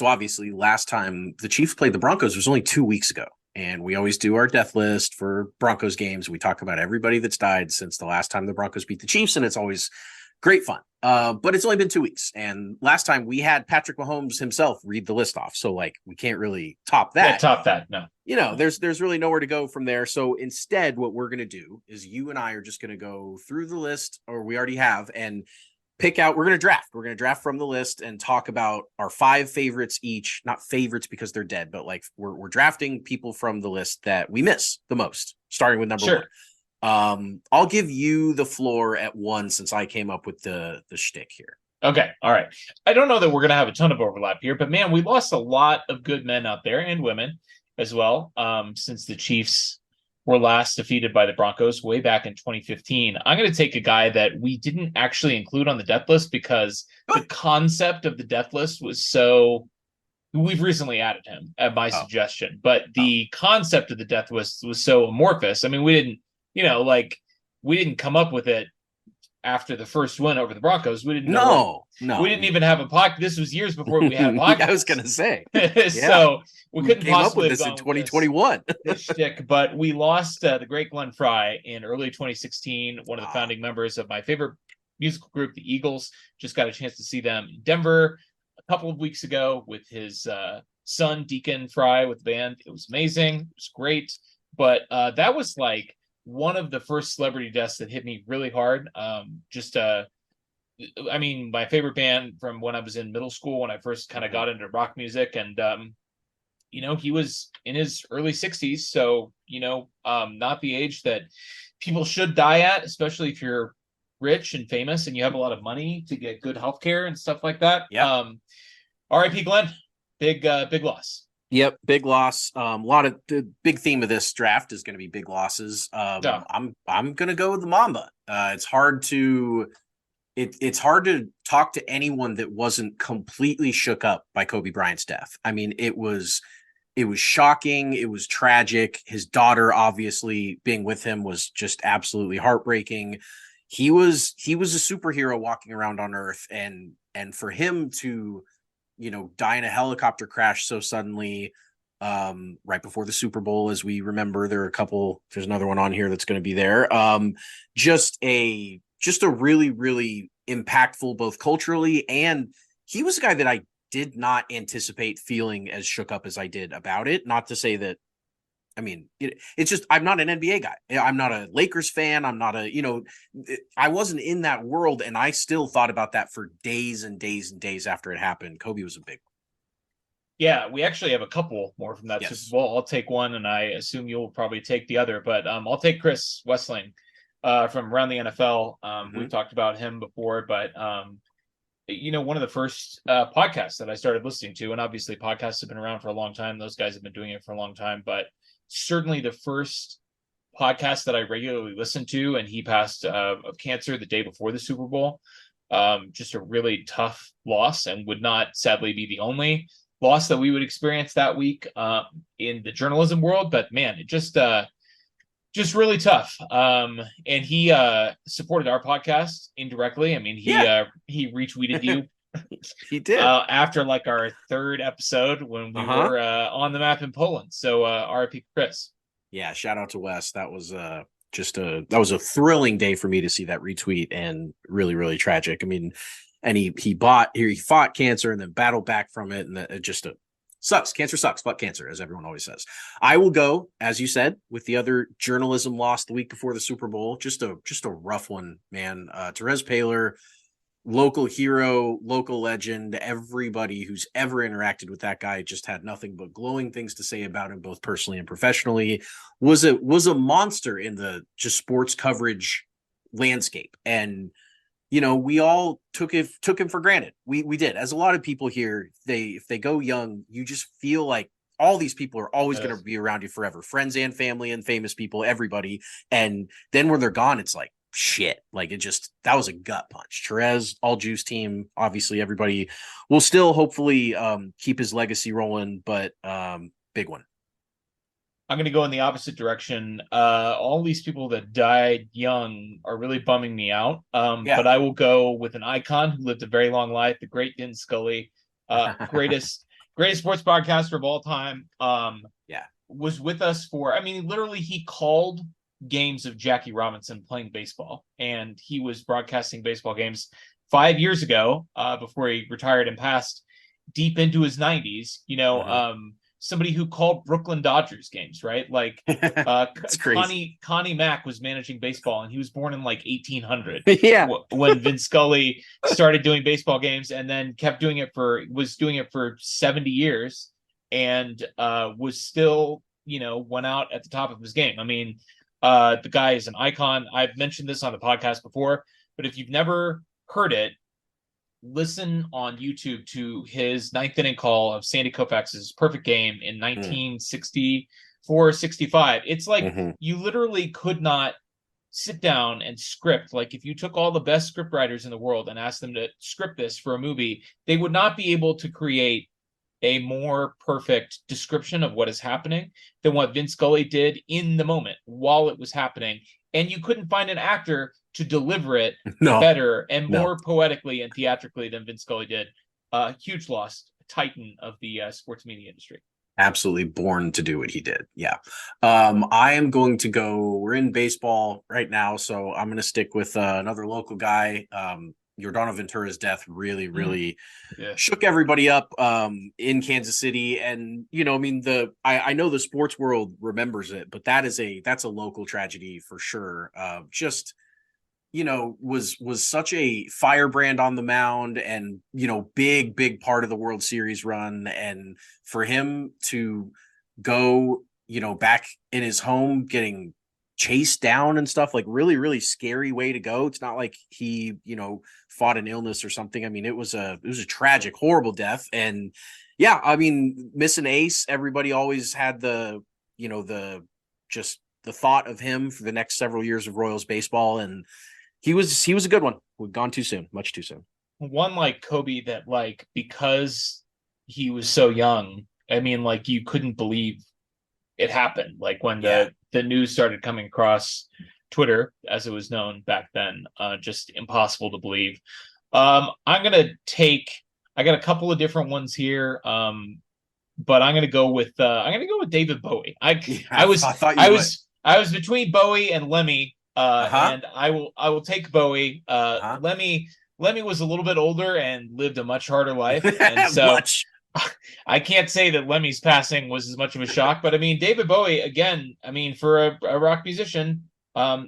So obviously, last time the Chiefs played the Broncos was only 2 weeks ago. And we always do our death list for Broncos games. We talk about everybody that's died since the last time the Broncos beat the Chiefs, and it's always great fun. But it's only been 2 weeks. And last time we had Patrick Mahomes himself read the list off. So, like, we can't really top that. Yeah, top that. No. There's really nowhere to go from there. So instead, what we're going to do is you and I are just going to go through the list, or we already have, and pick out, we're going to draft. We're going to draft from the list and talk about our 5 favorites each, not favorites because they're dead, but like we're drafting people from the list that we miss the most, starting with number Sure. 1. I'll give you the floor at 1 since I came up with the shtick here. Okay. All right. I don't know that we're going to have a ton of overlap here, but man, we lost a lot of good men out there and women as well. Since the Chiefs were last defeated by the Broncos way back in 2015. I'm going to take a guy that we didn't actually include on the death list because the concept of the death list was so. We've recently added him at my suggestion, but the concept of the death list was so amorphous. I mean, we didn't, we didn't come up with it after the first win over the Broncos. We didn't know. No. We didn't even have a podcast. This was years before we had a podcast. I was going to say. So we couldn't came possibly up with this in 2021. This shtick, but we lost the great Glenn Fry in early 2016, one of the founding members of my favorite musical group, the Eagles. Just got a chance to see them in Denver a couple of weeks ago with his son, Deacon Fry, with the band. It was amazing. It was great. But that was like one of the first celebrity deaths that hit me really hard. My favorite band from when I was in middle school, when I first kind of got into rock music, and he was in his early 60s, so not the age that people should die at, especially if you're rich and famous and you have a lot of money to get good healthcare and stuff like that. R.I.P. Glenn, big loss. Yep, big loss. A lot of the big theme of this draft is going to be big losses. I'm going to go with the Mamba. It's hard to talk to anyone that wasn't completely shook up by Kobe Bryant's death. I mean, it was shocking. It was tragic. His daughter, obviously, being with him was just absolutely heartbreaking. He was a superhero walking around on Earth, and for him to die in a helicopter crash so suddenly, right before the Super Bowl, as we remember. There's another one on here that's going to be there. Just a really, really impactful, both culturally, and he was a guy that I did not anticipate feeling as shook up as I did about it. Not to say that, I mean, it's just, I'm not an NBA guy. I'm not a Lakers fan. I'm not I wasn't in that world, and I still thought about that for days and days and days after it happened. Kobe was a big one. Yeah, we actually have a couple more from that Super Bowl. I'll take one, and I assume you'll probably take the other, but I'll take Chris Wessling from around the NFL. We've talked about him before, but one of the first podcasts that I started listening to, and obviously podcasts have been around for a long time. Those guys have been doing it for a long time, but certainly the first podcast that I regularly listened to, and he passed of cancer the day before the Super Bowl. Just a really tough loss, and would not sadly be the only loss that we would experience that week in the journalism world. But man, it just really tough. And he supported our podcast indirectly. I mean, he retweeted you. He did after like our third episode when we were on the map in Poland. So RIP Chris. Yeah, shout out to Wes. That was that was a thrilling day for me to see that retweet, and really, really tragic. I mean, and he fought cancer and then battled back from it, and it just sucks. Cancer sucks. Fuck cancer, as everyone always says. I will go, as you said, with the other journalism loss the week before the Super Bowl. Just a rough one, man. Therese Paylor, local hero, local legend. Everybody who's ever interacted with that guy just had nothing but glowing things to say about him, both personally and professionally. Was a monster in the just sports coverage landscape, and we all took him for granted. We did, as a lot of people here. If they go young, you just feel like all these people are always going to be around you forever, friends and family and famous people, everybody. And then when they're gone, it's like shit. Like that was a gut punch. Therese, all Juice team, obviously everybody will still hopefully keep his legacy rolling, but big one. I'm going to go in the opposite direction. All these people that died young are really bumming me out. But I will go with an icon who lived a very long life, the great Vin Scully, greatest greatest sports broadcaster of all time. Yeah. Was with us for, I mean, literally he called games of Jackie Robinson playing baseball, and he was broadcasting baseball games 5 years ago, before he retired and passed deep into his 90s. Somebody who called Brooklyn Dodgers games, right? Like Connie Mack was managing baseball, and he was born in like 1800. Yeah. When Vin Scully started doing baseball games, and then was doing it for 70 years, and was still, went out at the top of his game. I mean, the guy is an icon. I've mentioned this on the podcast before, but if you've never heard it, listen on YouTube to his ninth inning call of Sandy Koufax's perfect game in 1964, 65. It's like you literally could not sit down and script. Like if you took all the best script writers in the world and asked them to script this for a movie, they would not be able to create a more perfect description of what is happening than what Vince Scully did in the moment while it was happening. And you couldn't find an actor to deliver it better and more poetically and theatrically than Vince Scully did. Huge loss, titan of the sports media industry. Absolutely born to do what he did. Yeah. I am going to go, we're in baseball right now, so I'm going to stick with another local guy. Yordano Ventura's death really shook everybody up in Kansas City. And, I mean, I know the sports world remembers it, but that's a local tragedy for sure. Was such a firebrand on the mound and, big part of the World Series run. And for him to go, back in his home, getting chased down and stuff, like really scary way to go. It's not like he, fought an illness or something. I mean, it was a tragic, horrible death. And yeah, I mean, missing ace, everybody always had the thought of him for the next several years of Royals baseball. And he was a good one. We've gone too soon, much too soon. One like Kobe that, like, because he was so young, I mean, like, you couldn't believe it happened. Like when the news started coming across Twitter, as it was known back then, just impossible to believe. I got a couple of different ones here. But I'm gonna go with David Bowie. I was between Bowie and Lemmy. And I will take Bowie. Lemmy was a little bit older and lived a much harder life, and so I can't say that Lemmy's passing was as much of a shock. But I mean, David Bowie, again, I mean, for a rock musician,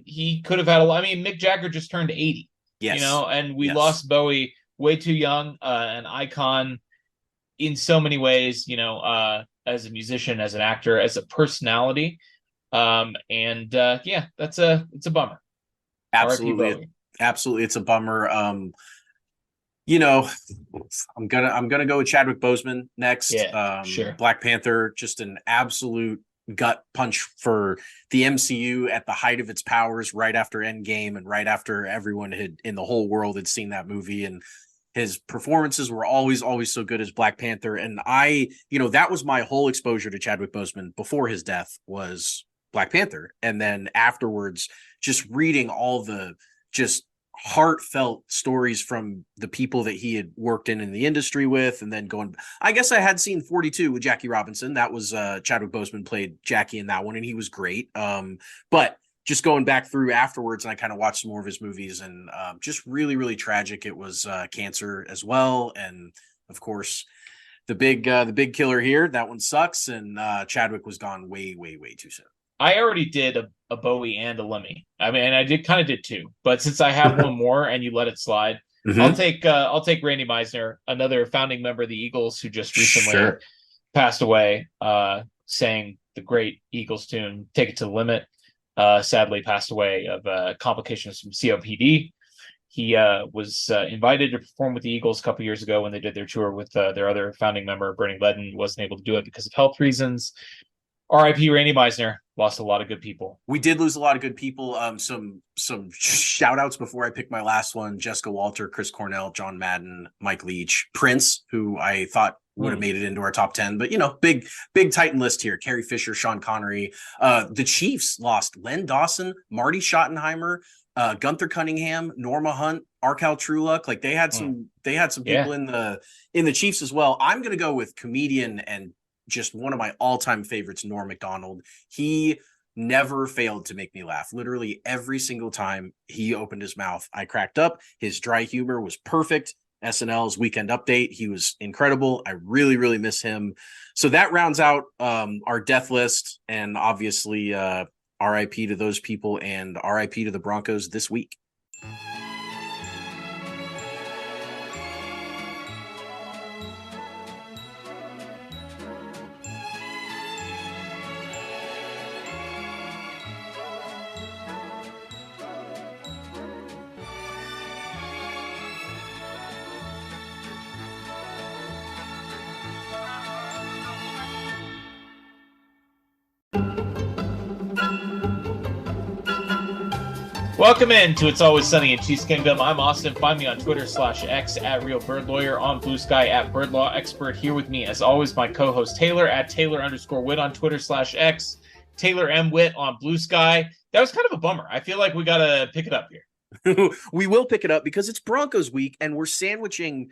he could have had I mean, Mick Jagger just turned 80, and we lost Bowie way too young, an icon in so many ways, as a musician, as an actor, as a personality. It's a bummer. Absolutely. It's a bummer. I'm gonna go with Chadwick Boseman next. Sure. Black Panther, just an absolute gut punch for the MCU at the height of its powers, right after Endgame and right after everyone in the whole world had seen that movie. And his performances were always so good as Black Panther. And that was my whole exposure to Chadwick Boseman before his death was Black Panther. And then afterwards, just reading all the just heartfelt stories from the people that he had worked in the industry with. And then I guess I had seen 42 with Jackie Robinson. That was Chadwick Boseman played Jackie in that one, and he was great. But just going back through afterwards, and I kind of watched some more of his movies, and just really tragic. It was cancer as well. And of course, the big killer here, that one sucks. And Chadwick was gone way too soon. I already did a Bowie and a Lemmy. I mean, and I did two, but since I have one more and you let it slide, I'll take Randy Meisner, another founding member of the Eagles who just recently passed away, sang the great Eagles tune, "Take It to the Limit." Sadly passed away of complications from COPD. He was invited to perform with the Eagles a couple years ago when they did their tour with their other founding member, Bernie Ledden. Wasn't able to do it because of health reasons. R.I.P. Randy Meisner. Lost a lot of good people. We did lose a lot of good people. Some shout outs before I pick my last one: Jessica Walter, Chris Cornell, John Madden, Mike Leach, Prince, who I thought would have made it into our top 10, but big Titan list here. Carrie Fisher, Sean Connery. The Chiefs lost Len Dawson, Marty Schottenheimer, Gunther Cunningham, Norma Hunt, Arkal Truluck. Like they had some people in the Chiefs as well. I'm gonna go with comedian and just one of my all-time favorites, Norm Macdonald. He never failed to make me laugh. Literally every single time he opened his mouth, I cracked up. His dry humor was perfect. SNL's Weekend Update, he was incredible. I really, really miss him. So that rounds out our death list, and obviously RIP to those people and RIP to the Broncos this week. Welcome in to It's Always Sunny in Chiefs Kingdom. I'm Austin. Find me on Twitter/X at Real Bird Lawyer, on Blue Sky at Bird Law Expert. Here with me, as always, my co-host Taylor at Taylor_Witt on Twitter/X, Taylor M. Witt on Blue Sky. That was kind of a bummer. I feel like we got to pick it up here. We will pick it up because it's Broncos week, and we're sandwiching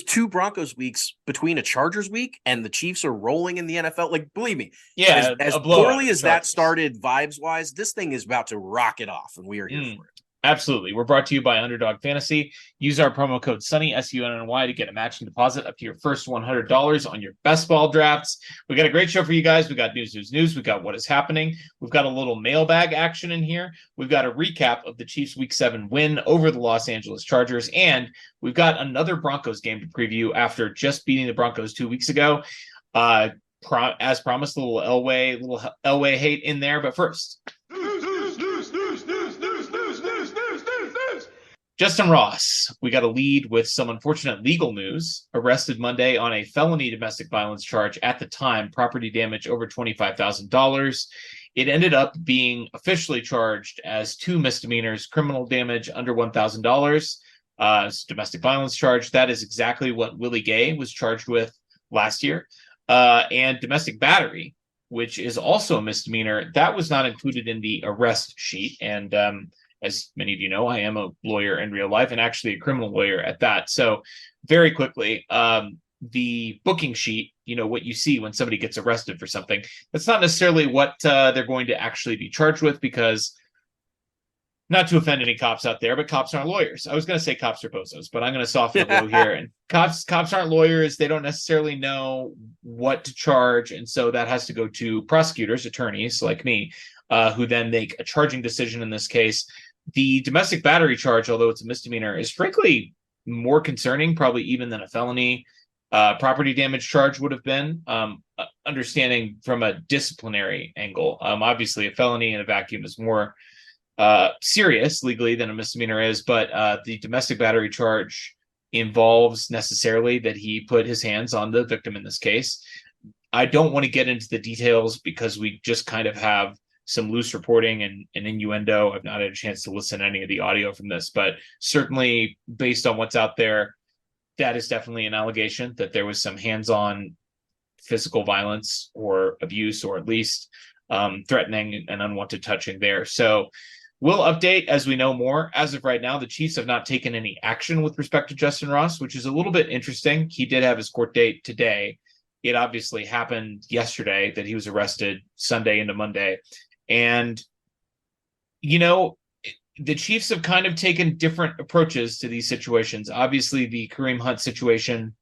two Broncos weeks between a Chargers week, and the Chiefs are rolling in the NFL. Like, believe me, as poorly as that started vibes wise, this thing is about to rock it off, and we are here for it. Absolutely. We're brought to you by Underdog Fantasy. Use our promo code SUNNY, SUNNY, to get a matching deposit up to your first $100 on your best ball drafts. We got a great show for you guys. We got news. We got what is happening. We've got a little mailbag action in here. We've got a recap of the Chiefs Week 7 win over the Los Angeles Chargers. And we've got another Broncos game to preview after just beating the Broncos 2 weeks ago. As promised, a little Elway hate in there. But first, Justin Ross, we got a lead with some unfortunate legal news. Arrested Monday on a felony domestic violence charge, at the time, property damage over $25,000. It ended up being officially charged as 2 misdemeanors, criminal damage under $1,000, domestic violence charge. That is exactly what Willie Gay was charged with last year. And domestic battery, which is also a misdemeanor, that was not included in the arrest sheet. And as many of you know, I am a lawyer in real life, and actually a criminal lawyer at that. So very quickly, the booking sheet, what you see when somebody gets arrested for something, that's not necessarily what they're going to actually be charged with, because, not to offend any cops out there, but cops aren't lawyers. I was going to say cops are bozos, but I'm going to soften the blow here. And cops aren't lawyers. They don't necessarily know what to charge. And so that has to go to prosecutors, attorneys like me, who then make a charging decision in this case. The domestic battery charge, although it's a misdemeanor, is frankly more concerning, probably even than a felony property damage charge would have been, understanding from a disciplinary angle. Obviously, a felony in a vacuum is more serious legally than a misdemeanor is, but the domestic battery charge involves necessarily that he put his hands on the victim in this case. I don't want to get into the details because we just kind of have some loose reporting and innuendo. I've not had a chance to listen to any of the audio from this, but certainly based on what's out there, that is definitely an allegation that there was some hands-on physical violence or abuse, or at least threatening and unwanted touching there. So we'll update as we know more. As of right now, the Chiefs have not taken any action with respect to Justin Ross, which is a little bit interesting. He did have his court date today. It obviously happened yesterday that he was arrested Sunday into Monday. And, the Chiefs have kind of taken different approaches to these situations. Obviously, the Kareem Hunt situation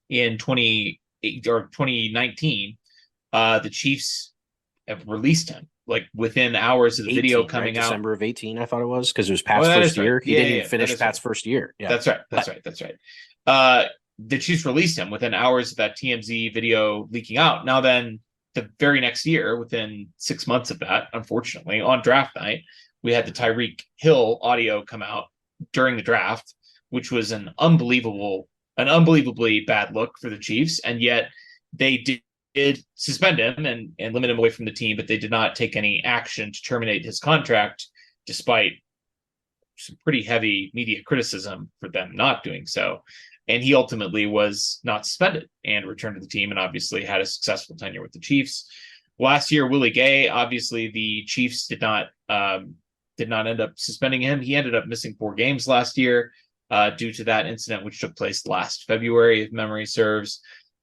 in 2019, the Chiefs have released him like within hours of the 18, video coming out. December of 18, I thought it was, because it was Pat's first year. Right. He didn't even finish Pat's first year. Yeah, That's right. The Chiefs released him within hours of that TMZ video leaking out. Now then, the very next year, within 6 months of that, unfortunately, on draft night, we had the Tyreek Hill audio come out during the draft, which was an unbelievably bad look for the Chiefs. And yet they did suspend him and limit him away from the team, but they did not take any action to terminate his contract, despite some pretty heavy media criticism for them not doing so. And he ultimately was not suspended and returned to the team, and obviously had a successful tenure with the Chiefs. Last year, Willie Gay, obviously the Chiefs did not did not end up suspending him. He ended up missing 4 games last year due to that incident, which took place last February, if memory serves.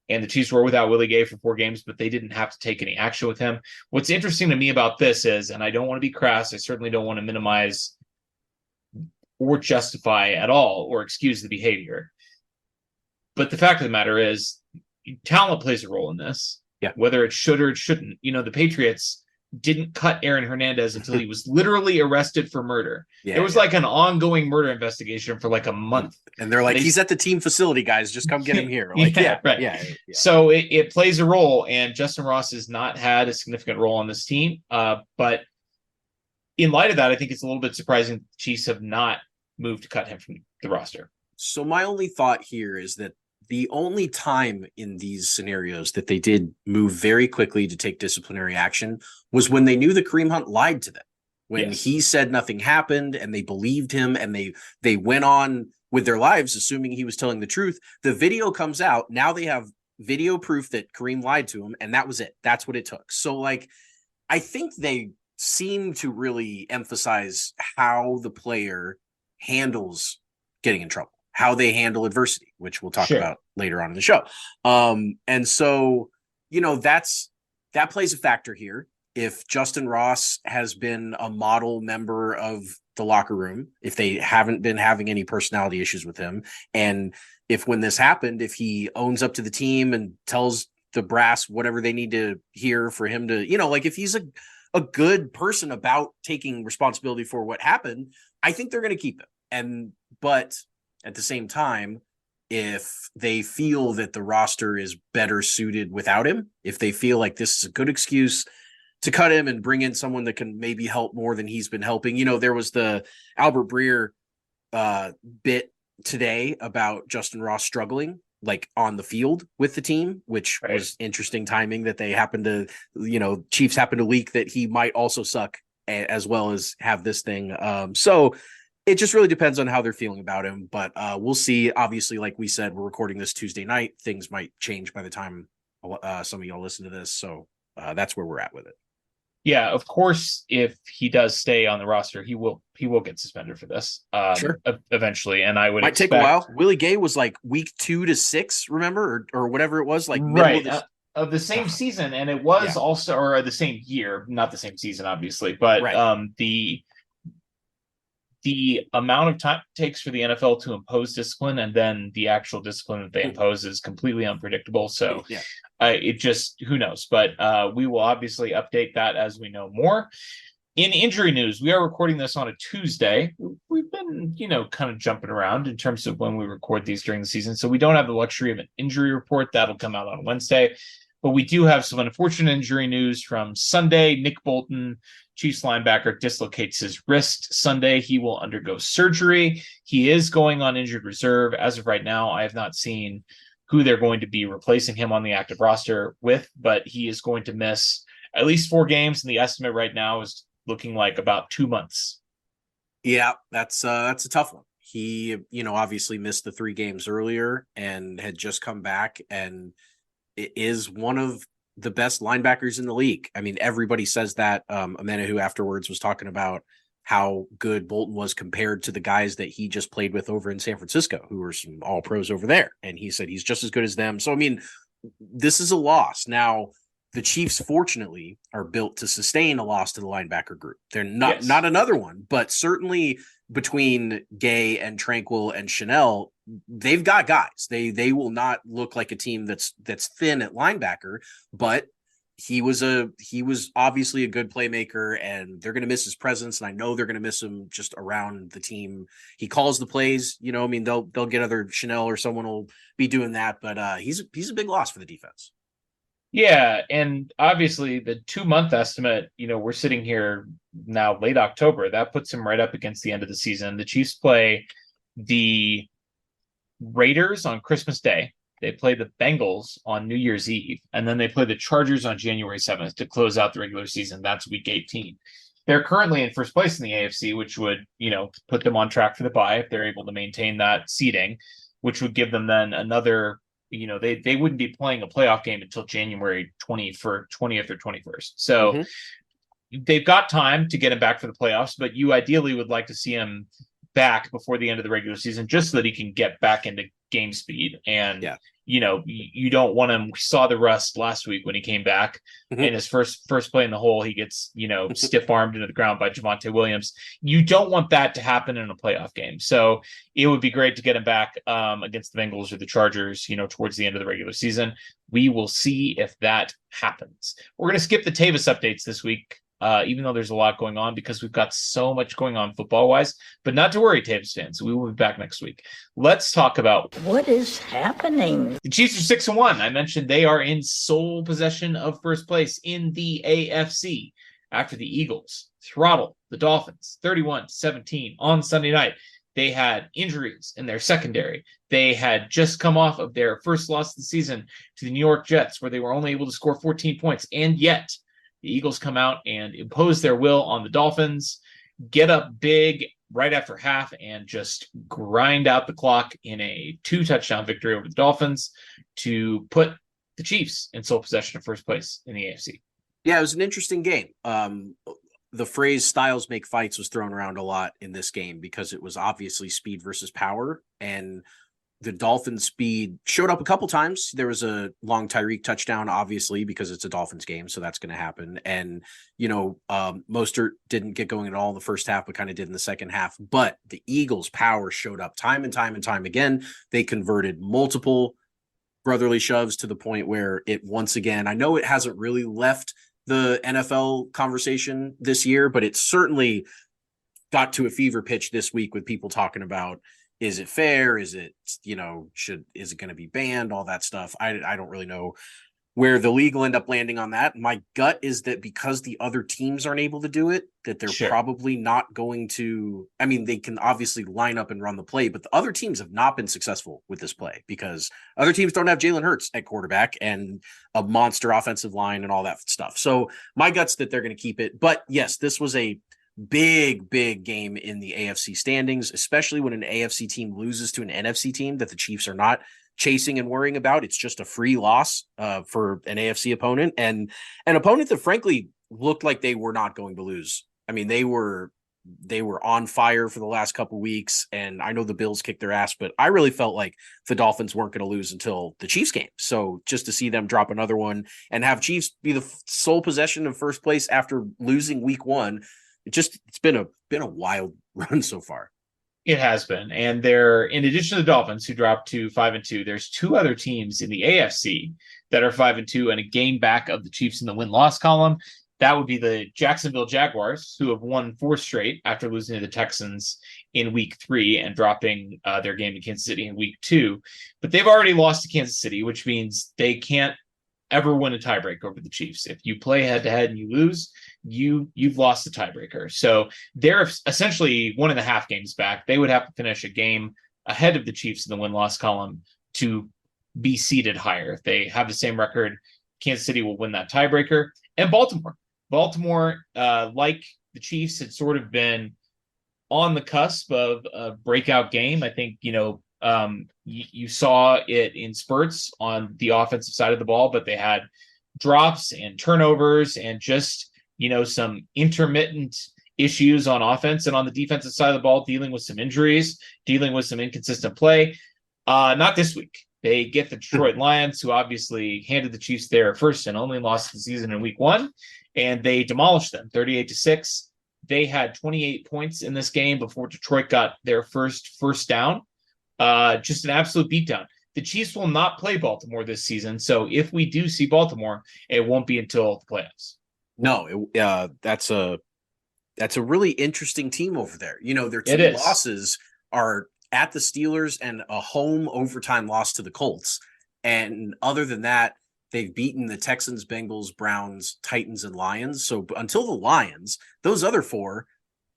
And the Chiefs were without Willie Gay for 4 games, but they didn't have to take any action with him. What's interesting to me about this is, and I don't want to be crass, I certainly don't want to minimize or justify at all or excuse the behavior. But the fact of the matter is, talent plays a role in this. Yeah. Whether it should or it shouldn't. The Patriots didn't cut Aaron Hernandez until he was literally arrested for murder. It was like an ongoing murder investigation for like a month. And they're like, he's at the team facility, guys. Just come get him here. Like, right. Yeah. So it plays a role, and Justin Ross has not had a significant role on this team. But in light of that, I think it's a little bit surprising the Chiefs have not moved to cut him from the roster. So my only thought here is that the only time in these scenarios that they did move very quickly to take disciplinary action was when they knew that Kareem Hunt lied to them. When he said nothing happened and they believed him and they went on with their lives, assuming he was telling the truth. The video comes out. Now they have video proof that Kareem lied to him, and that was it. That's what it took. So, like, I think they seem to really emphasize how the player handles getting in trouble, how they handle adversity, which we'll talk about later on in the show. And so, that plays a factor here. If Justin Ross has been a model member of the locker room, if they haven't been having any personality issues with him, and if when this happened, if he owns up to the team and tells the brass whatever they need to hear for him to, if he's a good person about taking responsibility for what happened, I think they're going to keep him. But at the same time, if they feel that the roster is better suited without him, if they feel like this is a good excuse to cut him and bring in someone that can maybe help more than he's been helping. There was the Albert Breer bit today about Justin Ross struggling like on the field with the team, which was interesting timing that they happened to, Chiefs happened to leak that he might also suck as well as have this thing. So it just really depends on how they're feeling about him, but we'll see. Obviously, like we said, we're recording this Tuesday night. Things might change by the time some of y'all listen to this. So that's where we're at with it. Yeah, of course, if he does stay on the roster, he will get suspended for this eventually. And I would might take a while. Willie Gay was like week 2 to 6, remember, or whatever it was, like middle of the same season, and it was also or the same year, not the same season, obviously, but the amount of time it takes for the NFL to impose discipline and then the actual discipline that they impose is completely unpredictable. So it just, who knows, but we will obviously update that as we know more. In injury news, we are recording this on a Tuesday. We've been, kind of jumping around in terms of when we record these during the season. So we don't have the luxury of an injury report. That'll come out on Wednesday. But we do have some unfortunate injury news from Sunday. Nick Bolton, Chiefs linebacker, dislocates his wrist Sunday. He will undergo surgery. He is going on injured reserve. As of right now, I have not seen who they're going to be replacing him on the active roster with, but he is going to miss at least 4 games, and the estimate right now is looking like about 2 months. Yeah, that's a tough one. He, obviously missed the 3 games earlier and had just come back, and it is one of the best linebackers in the league. I mean, everybody says that. Amanda, who afterwards was talking about how good Bolton was compared to the guys that he just played with over in San Francisco, who were some all pros over there. And he said he's just as good as them. So, I mean, this is a loss. Now, the Chiefs, fortunately, are built to sustain a loss to the linebacker group. They're not another one, but certainly between Gay and Tranquil and Chanel, they've got guys. They will not look like a team that's thin at linebacker, but he was obviously a good playmaker, and they're going to miss his presence. And I know they're going to miss him just around the team. He calls the plays, I mean, they'll get other Chanel or someone will be doing that, but he's a big loss for the defense. Yeah, and obviously the 2-month estimate, we're sitting here now late October. That puts him right up against the end of the season. The Chiefs play the Raiders on Christmas Day. They play the Bengals on New Year's Eve, and then they play the Chargers on January 7th to close out the regular season. That's week 18. They're currently in first place in the AFC, which would, put them on track for the bye if they're able to maintain that seeding, which would give them then another, they wouldn't be playing a playoff game until January 20th or 21st. So they've got time to get him back for the playoffs, but you ideally would like to see him back before the end of the regular season, just so that he can get back into game speed. And Yeah. you don't want him. We saw the rust last week when he came back in his first play in the hole. He gets stiff armed into the ground by Javonte Williams. You don't want that to happen in a playoff game. So it would be great to get him back against the Bengals or the Chargers. Towards the end of the regular season. We will see if that happens. We're going to skip the Tavis updates this week. Even though there's a lot going on, because we've got so much going on football-wise. But not to worry, Taves fans. We will be back next week. Let's talk about what is happening. The Chiefs are 6-1. I mentioned they are in sole possession of first place in the AFC after the Eagles throttled the Dolphins 31-17 on Sunday night. They had injuries in their secondary. They had just come off of their first loss of the season to the New York Jets, where they were only able to score 14 points. And yet, the Eagles come out and impose their will on the Dolphins, get up big right after half, and just grind out the clock in a 2-touchdown victory over the Dolphins to put the Chiefs in sole possession of first place in the AFC. Yeah, it was an interesting game. The phrase styles make fights was thrown around a lot in this game because it was obviously speed versus power, and the Dolphins' speed showed up a couple times. There was a long Tyreek touchdown, obviously, because it's a Dolphins game, so that's going to happen. And, Mostert didn't get going at all in the first half, but kind of did in the second half. But the Eagles' power showed up time and time and time again. They converted multiple brotherly shoves to the point where it once again, I know it hasn't really left the NFL conversation this year, but it certainly got to a fever pitch this week with people talking about, is it fair? Is it, is it going to be banned? All that stuff. I don't really know where the league will end up landing on that. My gut is that because the other teams aren't able to do it, that they're probably not going to. I mean, they can obviously line up and run the play, but the other teams have not been successful with this play because other teams don't have Jalen Hurts at quarterback and a monster offensive line and all that stuff. So my gut's that they're going to keep it. But yes, this was a big game in the AFC standings, especially when an AFC team loses to an NFC team that the Chiefs are not chasing and worrying about. It's just a free loss for an AFC opponent, and an opponent that frankly looked like they were not going to lose. I mean, they were on fire for the last couple weeks, and I know the Bills kicked their ass, but I really felt like the Dolphins weren't going to lose until the Chiefs game. So just to see them drop another one and have Chiefs be the sole possession of first place after losing week 1, it's been a wild run so far. It has been. And in addition to the Dolphins, who dropped to 5-2, there's 2 other teams in the AFC that are 5-2 and a game back of the Chiefs in the win-loss column. That would be the Jacksonville Jaguars, who have won 4 straight after losing to the Texans in week 3 and dropping their game in Kansas City in week 2. But they've already lost to Kansas City, which means they can't ever win a tiebreak over the Chiefs. If you play head-to-head and you lose, you've lost the tiebreaker. So they're essentially 1.5 games back. They would have to finish a game ahead of the Chiefs in the win-loss column to be seated higher. If they have the same record, Kansas City will win that tiebreaker. And Baltimore, like the Chiefs, had sort of been on the cusp of a breakout game. I think, you saw it in spurts on the offensive side of the ball, but they had drops and turnovers and just, some intermittent issues on offense, and on the defensive side of the ball, dealing with some injuries, dealing with some inconsistent play. Not this week. They get the Detroit Lions, who obviously handed the Chiefs their first and only loss of the season in week 1, and they demolished them 38-6. They had 28 points in this game before Detroit got their first down. Just an absolute beatdown. The Chiefs will not play Baltimore this season, so if we do see Baltimore, it won't be until the playoffs. No, that's a really interesting team over there. Their 2 losses are at the Steelers and a home overtime loss to the Colts. And other than that, they've beaten the Texans, Bengals, Browns, Titans, and Lions. So until the Lions, those other 4,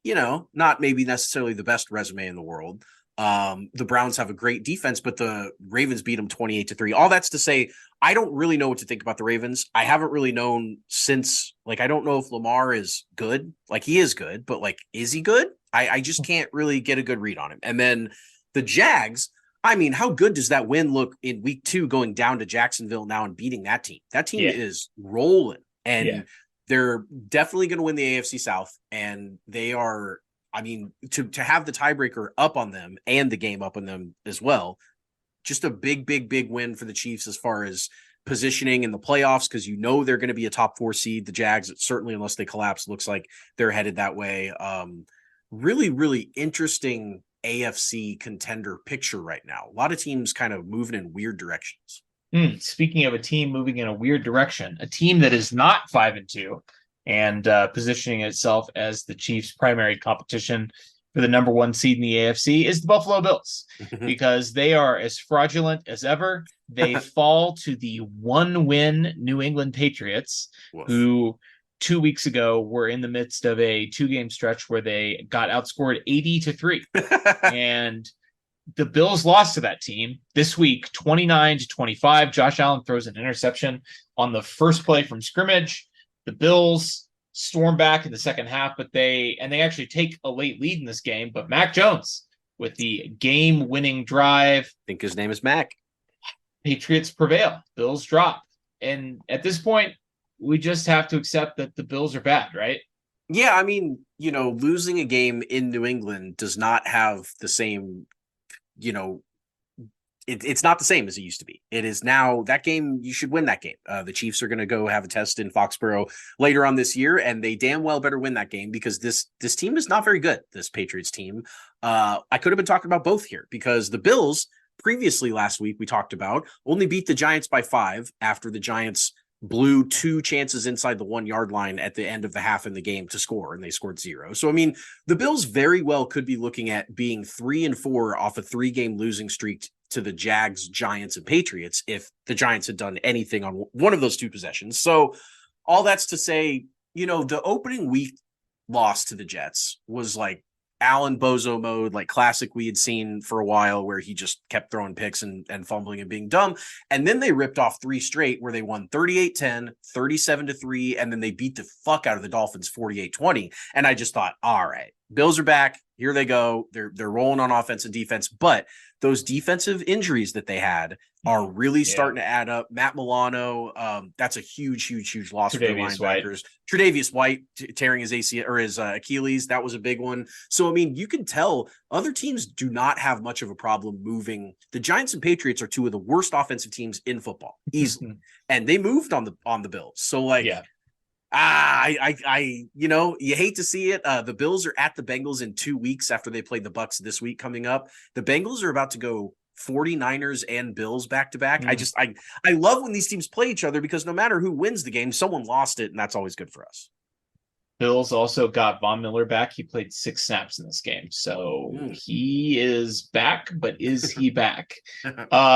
not maybe necessarily the best resume in the world. The Browns have a great defense, but the Ravens beat them 28-3. All that's to say, I don't really know what to think about the Ravens. I haven't really known since, I don't know if Lamar is good. He is good, but is he good? I just can't really get a good read on him. And then the Jags, I mean, how good does that win look in week 2 going down to Jacksonville now and beating that team? That team is rolling. And they're definitely going to win the AFC South, and they are. I mean, to have the tiebreaker up on them and the game up on them as well, just a big win for the Chiefs as far as positioning in the playoffs, because they're going to be a top 4 seed. The Jags, certainly, unless they collapse, looks like they're headed that way. Really interesting AFC contender picture right now. A lot of teams kind of moving in weird directions. Speaking of a team moving in a weird direction, a team that is not 5-2 and positioning itself as the Chiefs' primary competition for the number 1 seed in the AFC is the Buffalo Bills, because they are as fraudulent as ever. They fall to the 1-win New England Patriots, who 2 weeks ago were in the midst of a 2-game stretch where they got outscored 80-3. And the Bills lost to that team this week, 29-25. Josh Allen throws an interception on the first play from scrimmage. The Bills storm back in the second half, but they actually take a late lead in this game. But Mac Jones with the game-winning drive. I think his name is Mac. Patriots prevail. Bills drop. And at this point, we just have to accept that the Bills are bad, right? Yeah, I mean, losing a game in New England does not have the same, it's not the same as it used to be. It is now that game, you should win that game. The Chiefs are going to go have a test in Foxborough later on this year, and they damn well better win that game, because this team is not very good, this Patriots team. I could have been talking about both here, because the Bills previously last week we talked about only beat the Giants by 5 after the Giants blew 2 chances inside the 1-yard line at the end of the half in the game to score, and they scored 0. So, I mean, the Bills very well could be looking at being 3-4 off a 3-game losing streak to the Jags, Giants, and Patriots if the Giants had done anything on one of those 2 possessions. So all that's to say, the opening week loss to the Jets was like Allen Bozo mode, like classic we had seen for a while, where he just kept throwing picks and fumbling and being dumb. And then they ripped off 3 straight where they won 38-10, 37-3, and then they beat the fuck out of the Dolphins 48-20. And I just thought, all right, Bills are back. Here they go. They're rolling on offense and defense, but those defensive injuries that they had are really starting to add up. Matt Milano, that's a huge loss for the linebackers. Tre'Davious White tearing his ACL or his Achilles, that was a big one. So, I mean, you can tell other teams do not have much of a problem moving. The Giants and Patriots are 2 of the worst offensive teams in football, easily, and they moved on the Bills. So, like, you hate to see it. The Bills are at the Bengals in 2 weeks after they played the Bucs this week coming up. The Bengals are about to go 49ers and Bills back to back. I love when these teams play each other, because no matter who wins the game, someone lost it, and that's always good for us. Bills also got Von Miller back. He played 6 snaps in this game, so he is back, but is he back?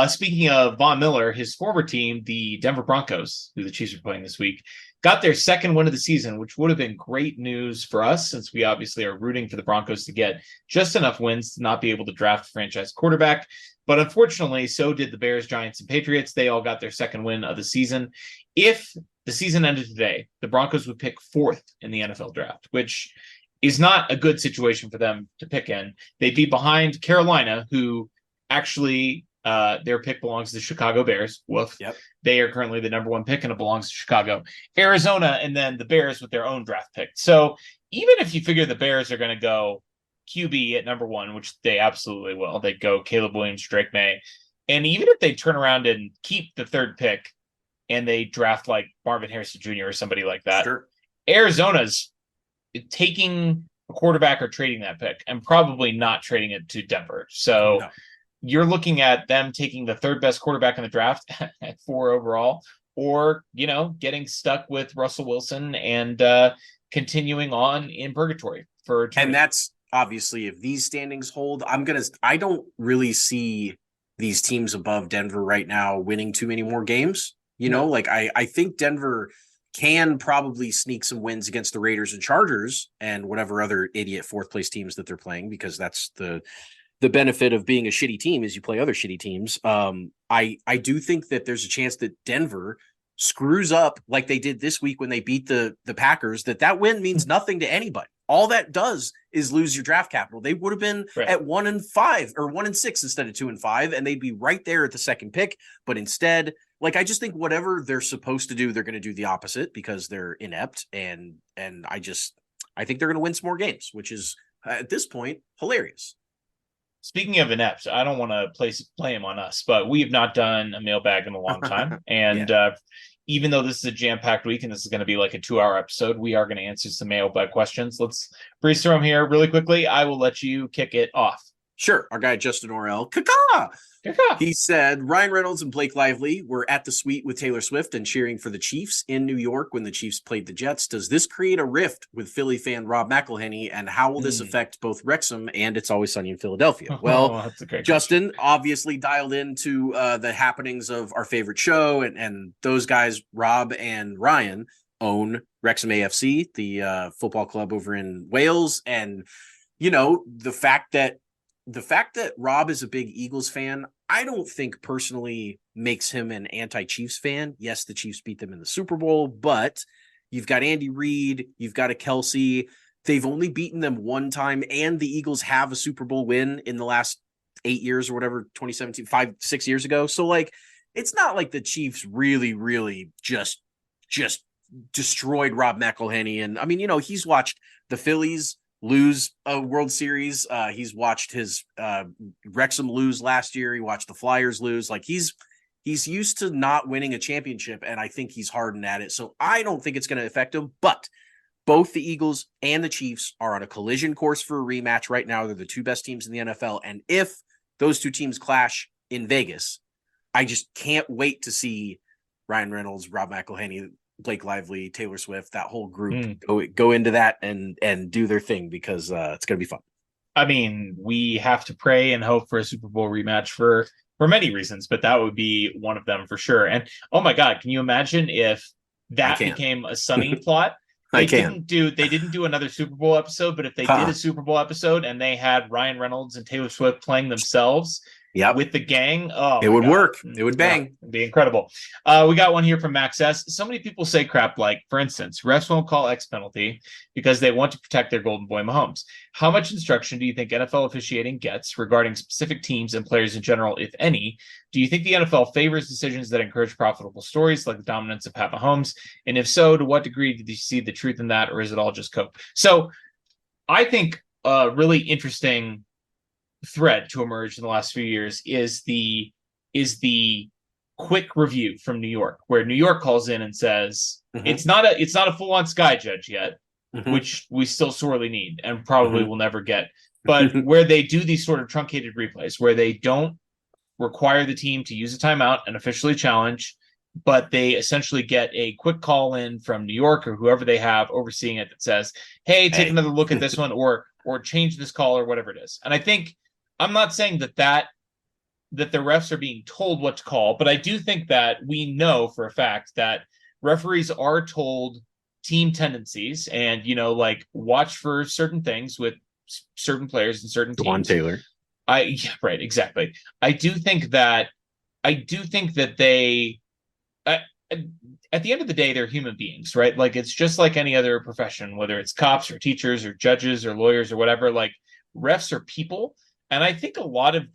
Speaking of Von Miller, his former team, the Denver Broncos, who the Chiefs are playing this week, got their 2nd win of the season, which would have been great news for us, since we obviously are rooting for the Broncos to get just enough wins to not be able to draft a franchise quarterback. But unfortunately, so did the Bears, Giants, and Patriots. They all got their 2nd win of the season. If the season ended today, the Broncos would pick 4th in the NFL draft, which is not a good situation for them to pick in. They'd be behind Carolina, who actually their pick belongs to the Chicago Bears. Woof. Yep. They are currently the number 1 pick, and it belongs to Chicago. Arizona, and then the Bears with their own draft pick. So even if you figure the Bears are going to go QB at number 1, which they absolutely will, they go Caleb Williams, Drake May. And even if they turn around and keep the 3rd pick and they draft like Marvin Harrison Jr. or somebody like that, Arizona's taking a quarterback or trading that pick, and probably not trading it to Denver. So you're looking at them taking the 3rd best quarterback in the draft at 4 overall, or, getting stuck with Russell Wilson and continuing on in purgatory for eternity. And that's obviously, if these standings hold, I don't really see these teams above Denver right now winning too many more games. I think Denver can probably sneak some wins against the Raiders and Chargers and whatever other idiot 4th place teams that they're playing, because that's the benefit of being a shitty team is you play other shitty teams. I do think that there's a chance that Denver screws up like they did this week when they beat the Packers, that win means nothing to anybody. All that does is lose your draft capital. They would have been at 1-5 or 1-6 instead of 2-5, and they'd be right there at the 2nd pick. But instead, like, I just think whatever they're supposed to do, they're going to do the opposite because they're inept. And I think they're going to win some more games, which is at this point hilarious. Speaking of inept, I don't want to play him on us, but we have not done a mailbag in a long time. And even though this is a jam-packed week and this is going to be like a 2-hour episode, we are going to answer some mailbag questions. Let's breeze through them here really quickly. I will let you kick it off. Sure. Our guy, Justin Orell. Kaka! He said, Ryan Reynolds and Blake Lively were at the suite with Taylor Swift and cheering for the Chiefs in New York when the Chiefs played the Jets. Does this create a rift with Philly fan Rob McElhenney, and how will this affect both Wrexham and It's Always Sunny in Philadelphia? Well, Justin obviously dialed into the happenings of our favorite show, and those guys, Rob and Ryan, own Wrexham AFC, the football club over in Wales. And, you know, the fact that Rob is a big Eagles fan, I don't think personally makes him an anti-Chiefs fan. Yes, the Chiefs beat them in the Super Bowl, but you've got Andy Reid, you've got a Kelsey. They've only beaten them one time, and the Eagles have a Super Bowl win in the last 8 years or whatever, 2017, 5-6 years ago. So, like, it's not like the Chiefs really just destroyed Rob McElhenney. And I mean, you know, he's watched the Phillies lose a World Series. He's watched his Wrexham lose last year. He watched the Flyers lose. Like, he's used to not winning a championship, and I think he's hardened at it. So I don't think it's going to affect him. But both the Eagles and the Chiefs are on a collision course for a rematch right now. They're the two best teams in the NFL. And if those two teams clash in Vegas, I just can't wait to see Ryan Reynolds, Rob McElhenney, Blake Lively, Taylor Swift, that whole group go into that and do their thing, because it's going to be fun. I mean, we have to pray and hope for a Super Bowl rematch for many reasons, but that would be one of them for sure. And oh my God, can you imagine if that became a Sunny plot? They didn't do another Super Bowl episode, but if they did a Super Bowl episode and they had Ryan Reynolds and Taylor Swift playing themselves with the gang, it would work. It would bang. Yeah, it'd be incredible. We got one here from Max S. So many people say crap like, for instance, refs won't call X penalty because they want to protect their golden boy Mahomes. How much instruction do you think NFL officiating gets regarding specific teams and players in general, if any? Do you think the NFL favors decisions that encourage profitable stories like the dominance of Pat Mahomes? And if so, to what degree did you see the truth in that, or is it all just cope? So I think a really interesting thread to emerge in the last few years is the quick review from New York, where New York calls in and says it's not a full-on sky judge yet, which we still sorely need and probably will never get, but where they do these sort of truncated replays where they don't require the team to use a timeout and officially challenge, but they essentially get a quick call in from New York or whoever they have overseeing it that says, hey, take another look at this one, or change this call, or whatever it is. And I think, I'm not saying that the refs are being told what to call, but I do think that we know for a fact that referees are told team tendencies and, you know, like, watch for certain things with certain players and certain teams. Juwan Taylor. Right, exactly. I do think that they, at the end of the day, they're human beings, right? Like, it's just like any other profession, whether it's cops or teachers or judges or lawyers or whatever. Like, refs are people. And I think a lot of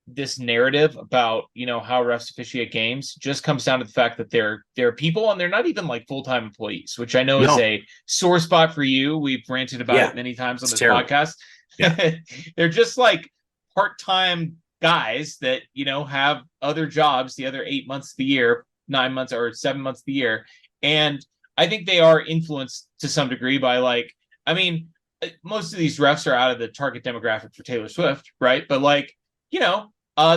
this narrative about, you know, how refs officiate games just comes down to the fact that they're people, and they're not even like full-time employees, which I know is a sore spot for you. We've ranted about it many times on this podcast. Yeah. They're just like part-time guys that, you know, have other jobs the other 8 months of the year, 9 months or 7 months of the year. And I think they are influenced to some degree by, like, I mean, most of these refs are out of the target demographic for Taylor Swift, right? But, like, you know,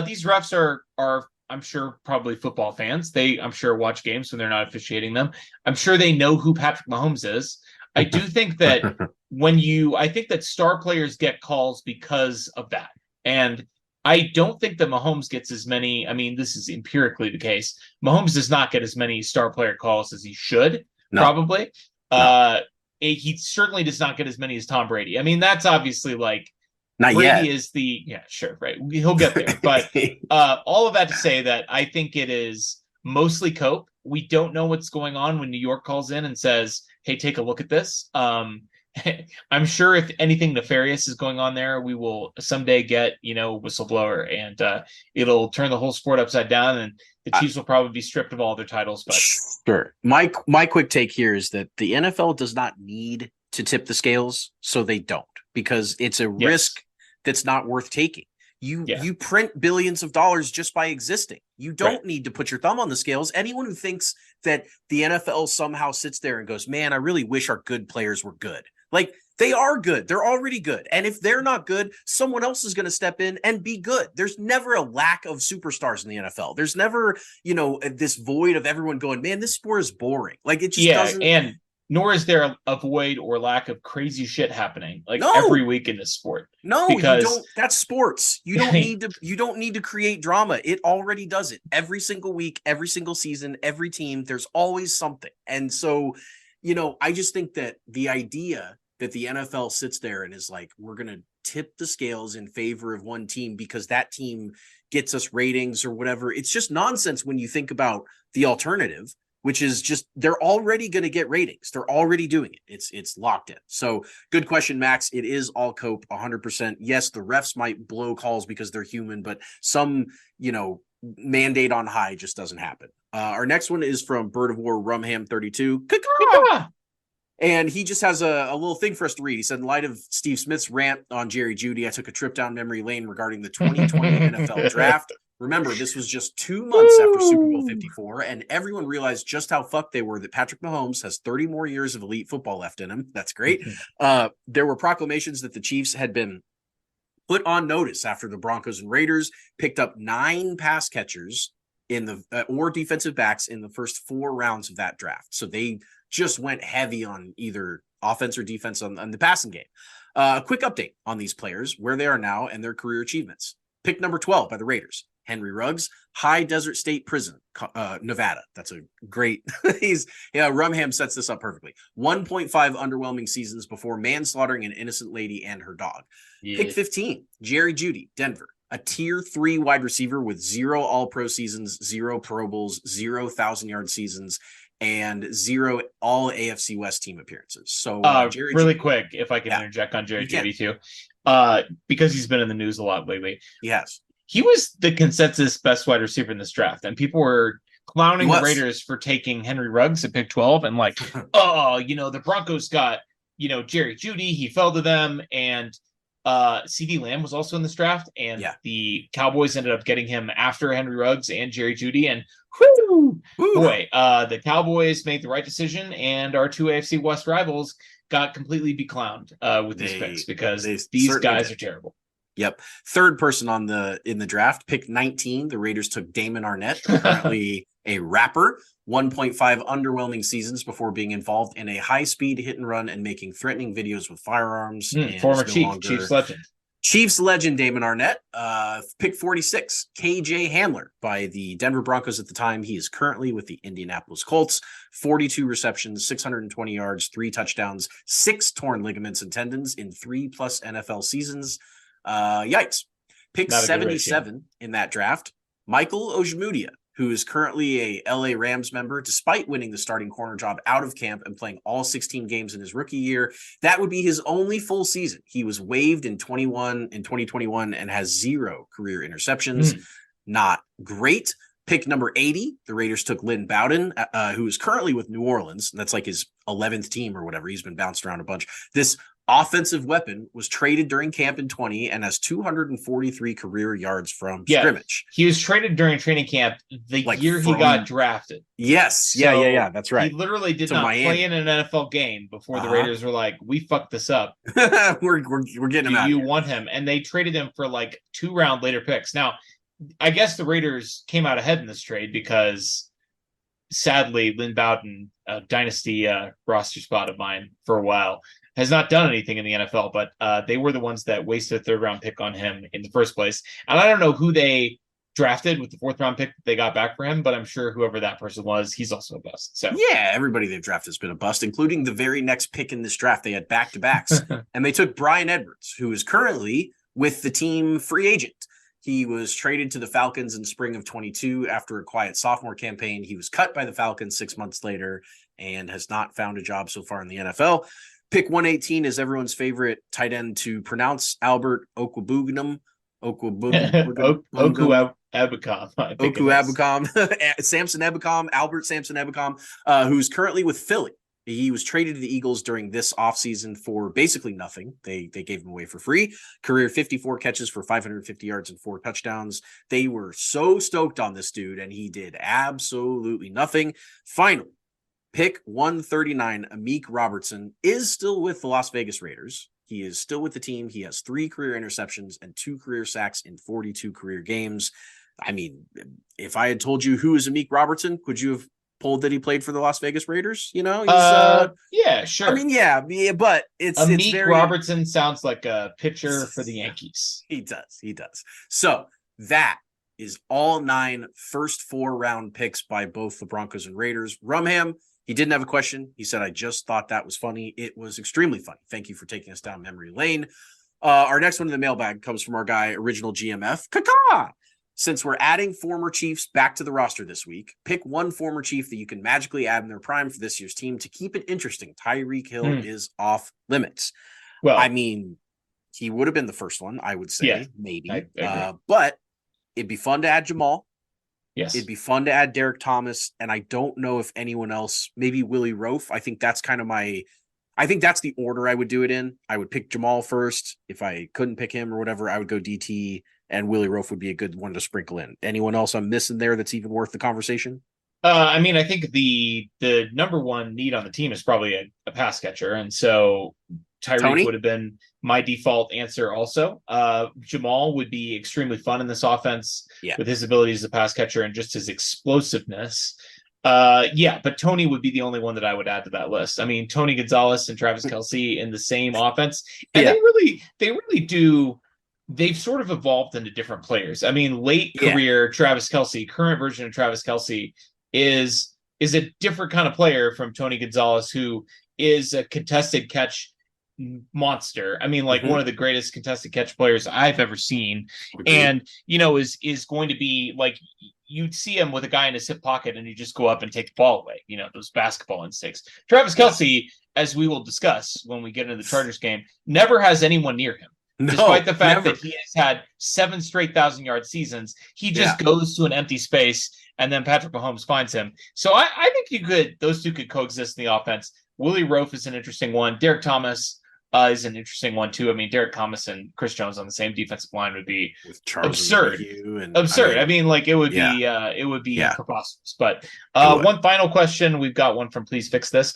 these refs are I'm sure probably football fans. I'm sure watch games when they're not officiating them. I'm sure they know who Patrick Mahomes is. I do think that I think that star players get calls because of that. And I don't think that Mahomes gets as many. I mean, this is empirically the case. Mahomes does not get as many star player calls as he should, probably. No. He certainly does not get as many as Tom Brady. I mean, that's obviously, like, not Brady yet. Is sure, right. He'll get there. But all of that to say that I think it is mostly cope. We don't know what's going on when New York calls in and says, hey, take a look at this. I'm sure if anything nefarious is going on there, we will someday get, whistleblower, and it'll turn the whole sport upside down, and the Chiefs will probably be stripped of all their titles. But sure. My quick take here is that the NFL does not need to tip the scales, so they don't, because it's a risk that's not worth taking. You print billions of dollars just by existing. You don't need to put your thumb on the scales. Anyone who thinks that the NFL somehow sits there and goes, man, I really wish our good players were good. Like, they are good. They're already good. And if they're not good, someone else is going to step in and be good. There's never a lack of superstars in the NFL. There's never, this void of everyone going, man, this sport is boring. Like, it just doesn't. And nor is there a void or lack of crazy shit happening every week in this sport. No, because you don't. That's sports. You don't need to create drama. It already does it every single week, every single season, every team. There's always something. And so, I just think that the idea that the NFL sits there and is like, we're going to tip the scales in favor of one team because that team gets us ratings or whatever. It's just nonsense when you think about the alternative, which is just they're already going to get ratings. They're already doing it. It's locked in. So good question, Max. It is all cope 100%. Yes, the refs might blow calls because they're human, but some, mandate on high just doesn't happen. Our next one is from Bird of War Rumham 32. And he just has a little thing for us to read. He said, in light of Steve Smith's rant on Jerry Jeudy, I took a trip down memory lane regarding the 2020 NFL draft. Remember, this was just 2 months after Super Bowl 54, and everyone realized just how fucked they were that Patrick Mahomes has 30 more years of elite football left in him. That's great. There were proclamations that the Chiefs had been put on notice after the Broncos and Raiders picked up 9 pass catchers in the or defensive backs in the first 4 rounds of that draft. So they just went heavy on either offense or defense on the passing game. A quick update on these players, where they are now and their career achievements. Pick number 12 by the Raiders, Henry Ruggs, High Desert State Prison, Nevada. That's a great, Rumham sets this up perfectly. 1.5 underwhelming seasons before manslaughtering an innocent lady and her dog. Pick 15, Jerry Jeudy, Denver. A tier 3 wide receiver with 0 all-pro seasons, 0 Pro Bowls, 0 1,000-yard seasons, and 0 all AFC West team appearances. So Jerry really Jeudy, quick, if I can interject on Jerry Jeudy too, because he's been in the news a lot lately. Yes. He was the consensus best wide receiver in this draft, and people were clowning the Raiders for taking Henry Ruggs at pick 12 and the Broncos got, Jerry Jeudy, he fell to them, and CD Lamb was also in this draft, and the Cowboys ended up getting him after Henry Ruggs and Jerry Jeudy, and the Cowboys made the right decision, and our 2 AFC West rivals got completely beclowned with these picks because these guys are terrible. Yep. Third person in the draft, pick 19. The Raiders took Damon Arnett, currently a rapper. 1.5 underwhelming seasons before being involved in a high-speed hit and run and making threatening videos with firearms. Former Chiefs legend. Chiefs legend Damon Arnett. Pick 46, KJ Hamler by the Denver Broncos at the time. He is currently with the Indianapolis Colts. 42 receptions, 620 yards, 3 touchdowns, 6 torn ligaments and tendons in 3+ NFL seasons. Yikes. Pick 77 in that draft, Michael Ojemudia, who is currently a LA Rams member, despite winning the starting corner job out of camp and playing all 16 games in his rookie year. That would be his only full season. He was waived in 2021 and has 0 career interceptions. Not great. Pick number 80, the Raiders took Lynn Bowden, who is currently with New Orleans. And that's like his 11th team or whatever. He's been bounced around a bunch. This offensive weapon was traded during camp in 20 and has 243 career yards from scrimmage. He was traded during training camp the year he got drafted. Yes. Yeah. That's right. He literally did not play in an NFL game before the Raiders were like, we fucked this up. we're getting him out. You want him. And they traded him for 2 round later picks. Now, I guess the Raiders came out ahead in this trade because sadly, Lynn Bowden, a dynasty roster spot of mine for a while, has not done anything in the NFL, but they were the ones that wasted a 3rd round pick on him in the first place. And I don't know who they drafted with the 4th round pick they got back for him, but I'm sure whoever that person was, he's also a bust. So yeah, everybody they've drafted has been a bust, including the very next pick in this draft. They had back-to-backs, and they took Brian Edwards, who is currently with the team free agent. He was traded to the Falcons in spring of 22 after a quiet sophomore campaign. He was cut by the Falcons 6 months later and has not found a job so far in the NFL. Pick 118 is everyone's favorite tight end to pronounce, Albert Okwuegbunam. Oku Abacom, I think Oku Abacom, Samson Ebicom, Albert Samson Ebicom, who's currently with Philly. He was traded to the Eagles during this offseason for basically nothing. They gave him away for free. Career 54 catches for 550 yards and 4 touchdowns. They were so stoked on this dude, and he did absolutely nothing. Finally, pick 139, Amik Robertson, is still with the Las Vegas Raiders. He is still with the team. He has 3 career interceptions and 2 career sacks in 42 career games. I mean, if I had told you who is Amik Robertson, could you have pulled that he played for the Las Vegas Raiders? You know, he's yeah, sure. I mean, yeah, but Amik very... Robertson sounds like a pitcher for the Yankees. He does. So that is all 9 first 4 round picks by both the Broncos and Raiders. Rumham, he didn't have a question. He said, I just thought that was funny. It was extremely funny. Thank you for taking us down memory lane. Our next one in the mailbag comes from our guy, Original GMF. Kaka! Since we're adding former Chiefs back to the roster this week, pick one former Chief that you can magically add in their prime for this year's team to keep it interesting. Tyreek Hill is off limits. Well, I mean, he would have been the first one, I would say, maybe. But it'd be fun to add Jamal. Yes. It'd be fun to add Derek Thomas. And I don't know if anyone else, maybe Willie Roaf. I think that's kind of I think that's the order I would do it in. I would pick Jamal first. If I couldn't pick him or whatever, I would go DT, and Willie Roaf would be a good one to sprinkle in. Anyone else I'm missing there that's even worth the conversation? I mean, I think the number one need on the team is probably a pass catcher. And so Tyreek would have been my default answer also. Jamal would be extremely fun in this offense with his abilities as a pass catcher and just his explosiveness. But Tony would be the only one that I would add to that list. I mean, Tony Gonzalez and Travis Kelce in the same offense. And they really do. They've sort of evolved into different players. I mean, late career Travis Kelce, current version of Travis Kelce is a different kind of player from Tony Gonzalez, who is a contested catch monster. I mean, like one of the greatest contested catch players I've ever seen. And, is going to be like, you'd see him with a guy in his hip pocket and you just go up and take the ball away, those basketball instincts. Travis Kelce, as we will discuss when we get into the Chargers game, never has anyone near him. Despite the fact that he has had 7 straight 1,000-yard seasons, he just goes to an empty space, and then Patrick Mahomes finds him. So I think those two could coexist in the offense. Willie Roaf is an interesting one. Derek Thomas is an interesting one too. I mean, Derek Thomas and Chris Jones on the same defensive line would be absurd. I mean, like it would be preposterous. But one final question. We've got one from Please Fix This.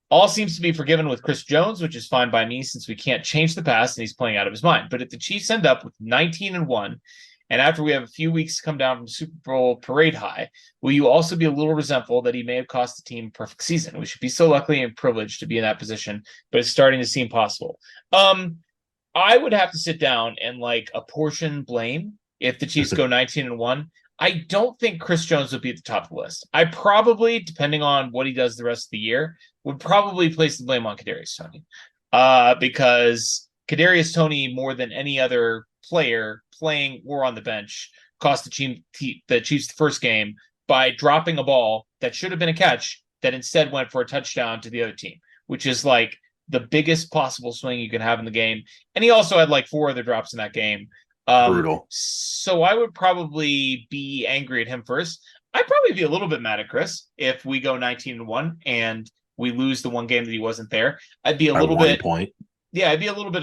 All seems to be forgiven with Chris Jones, which is fine by me since we can't change the past and he's playing out of his mind. But if the Chiefs end up with 19-1, and after we have a few weeks to come down from Super Bowl parade high, will you also be a little resentful that he may have cost the team a perfect season? We should be so lucky and privileged to be in that position, but it's starting to seem possible. I would have to sit down and apportion blame if the Chiefs go 19-1. I don't think Chris Jones would be at the top of the list. I probably, depending on what he does the rest of the year, would probably place the blame on Kadarius Toney. Because Kadarius Toney, more than any other player playing or on the bench, cost the Chiefs the first game by dropping a ball that should have been a catch that instead went for a touchdown to the other team, which is the biggest possible swing you can have in the game. And he also had 4 other drops in that game. Brutal. So I would probably be angry at him first. I'd probably be a little bit mad at Chris if we go 19-1 and we lose the one game that he wasn't there. I'd be a little bit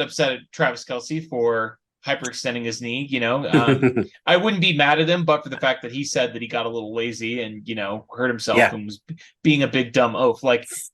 upset at Travis Kelce for hyperextending his knee. I wouldn't be mad at him, but for the fact that he said that he got a little lazy and hurt himself and was being a big dumb oaf.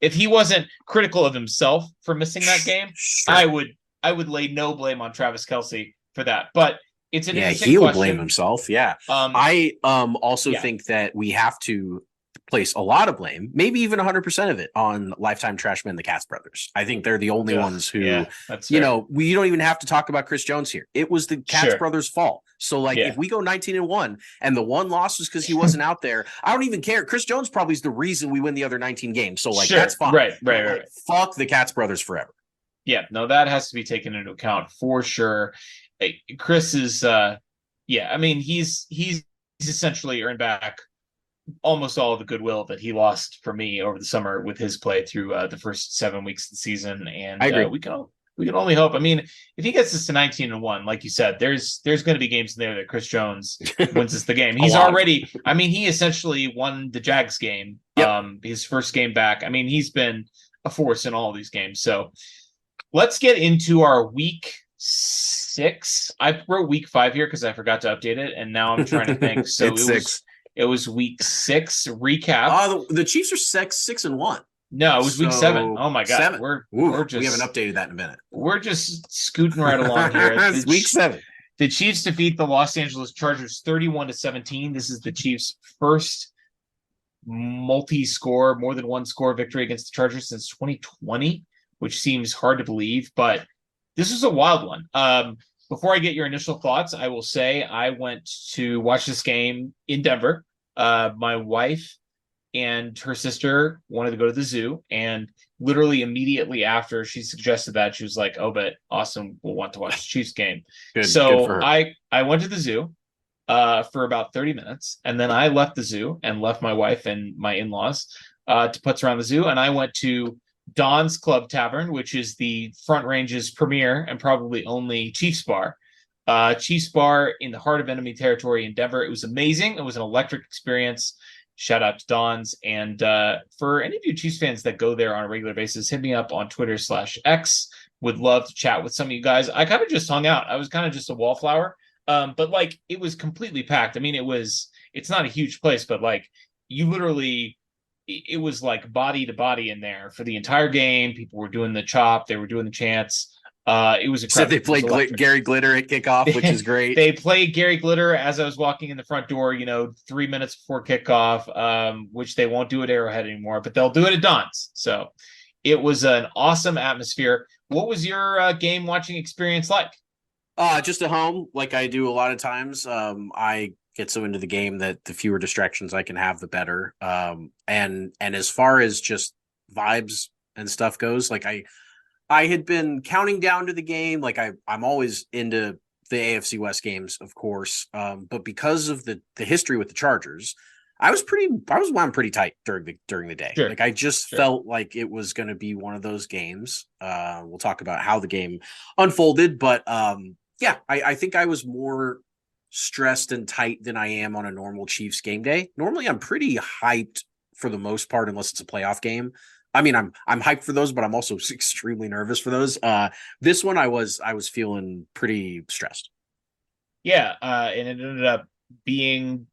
If he wasn't critical of himself for missing that game, I would lay no blame on Travis Kelce for that. But it's an interesting he'll question. blame himself. I also think that we have to place a lot of blame, maybe even 100% of it, on lifetime trash men, the Katz brothers. I think they're the only ones who, we don't even have to talk about Chris Jones here. It was the Katz brothers' fault. So if we go 19-1 and the one loss was because he wasn't out there, I don't even care. Chris Jones probably is the reason we win the other 19 games. So that's fine. Right. Fuck the Katz brothers forever. Yeah, no, that has to be taken into account for sure. Chris is, I mean, he's essentially earned back almost all of the goodwill that he lost for me over the summer with his play through the first 7 weeks of the season. And I agree. we can only hope. I mean, if he gets us to 19-1, like you said, there's going to be games in there that Chris Jones wins us the game. He's already, I mean, he essentially won the Jags game. Yep. His first game back. I mean, he's been a force in all of these games. So let's get into our week 6. I wrote week 5 here because I forgot to update it, and now I'm trying to think. So it was week 6 recap. Oh, the Chiefs are 6-1. No, it was week 7. Oh my god, 7. We're just, we haven't updated that in a minute. We're just scooting right along here. It's week 7. The Chiefs defeat the Los Angeles Chargers 31-17. This is the Chiefs' first multi-score, more than one score victory against the Chargers since 2020, which seems hard to believe, but this was a wild one. Before I get your initial thoughts, I will say I went to watch this game in Denver. My wife and her sister wanted to go to the zoo, and literally immediately after she suggested that, she was like, "Oh, but Austin will want to watch the Chiefs game." Good so for her. I went to the zoo for about 30 minutes, and then I left the zoo and left my wife and my in-laws to putz around the zoo, and I went to Don's Club Tavern, which is the Front Range's premier and probably only Chiefs bar. Chiefs bar in the heart of enemy territory in Denver. It was amazing. It was an electric experience. Shout out to Don's. And for any of you Chiefs fans that go there on a regular basis, hit me up on Twitter/X. Would love to chat with some of you guys. I kind of just hung out. I was kind of just a wallflower. But like, it was completely packed. I mean, it's not a huge place, but like, you literally, it was like body to body in there for the entire game. People were doing the chop. They were doing the chants. It was incredible. So they played Gary Glitter at kickoff, which is great. They played Gary Glitter as I was walking in the front door, 3 minutes before kickoff, which they won't do at Arrowhead anymore, but they'll do it at Don's. So it was an awesome atmosphere. What was your game watching experience like? Just at home, like I do a lot of times. I get so into the game that the fewer distractions I can have, the better. And as far as just vibes and stuff goes, like I had been counting down to the game. Like I'm always into the AFC West games, of course. But because of the history with the Chargers, I was wound pretty tight during the day. Sure. Like I just felt like it was going to be one of those games. We'll talk about how the game unfolded, but yeah, I think I was more stressed and tight than I am on a normal Chiefs game day. Normally I'm pretty hyped for the most part, unless it's a playoff game. I mean, I'm hyped for those, but I'm also extremely nervous for those. This one I was feeling pretty stressed. Yeah, and it ended up being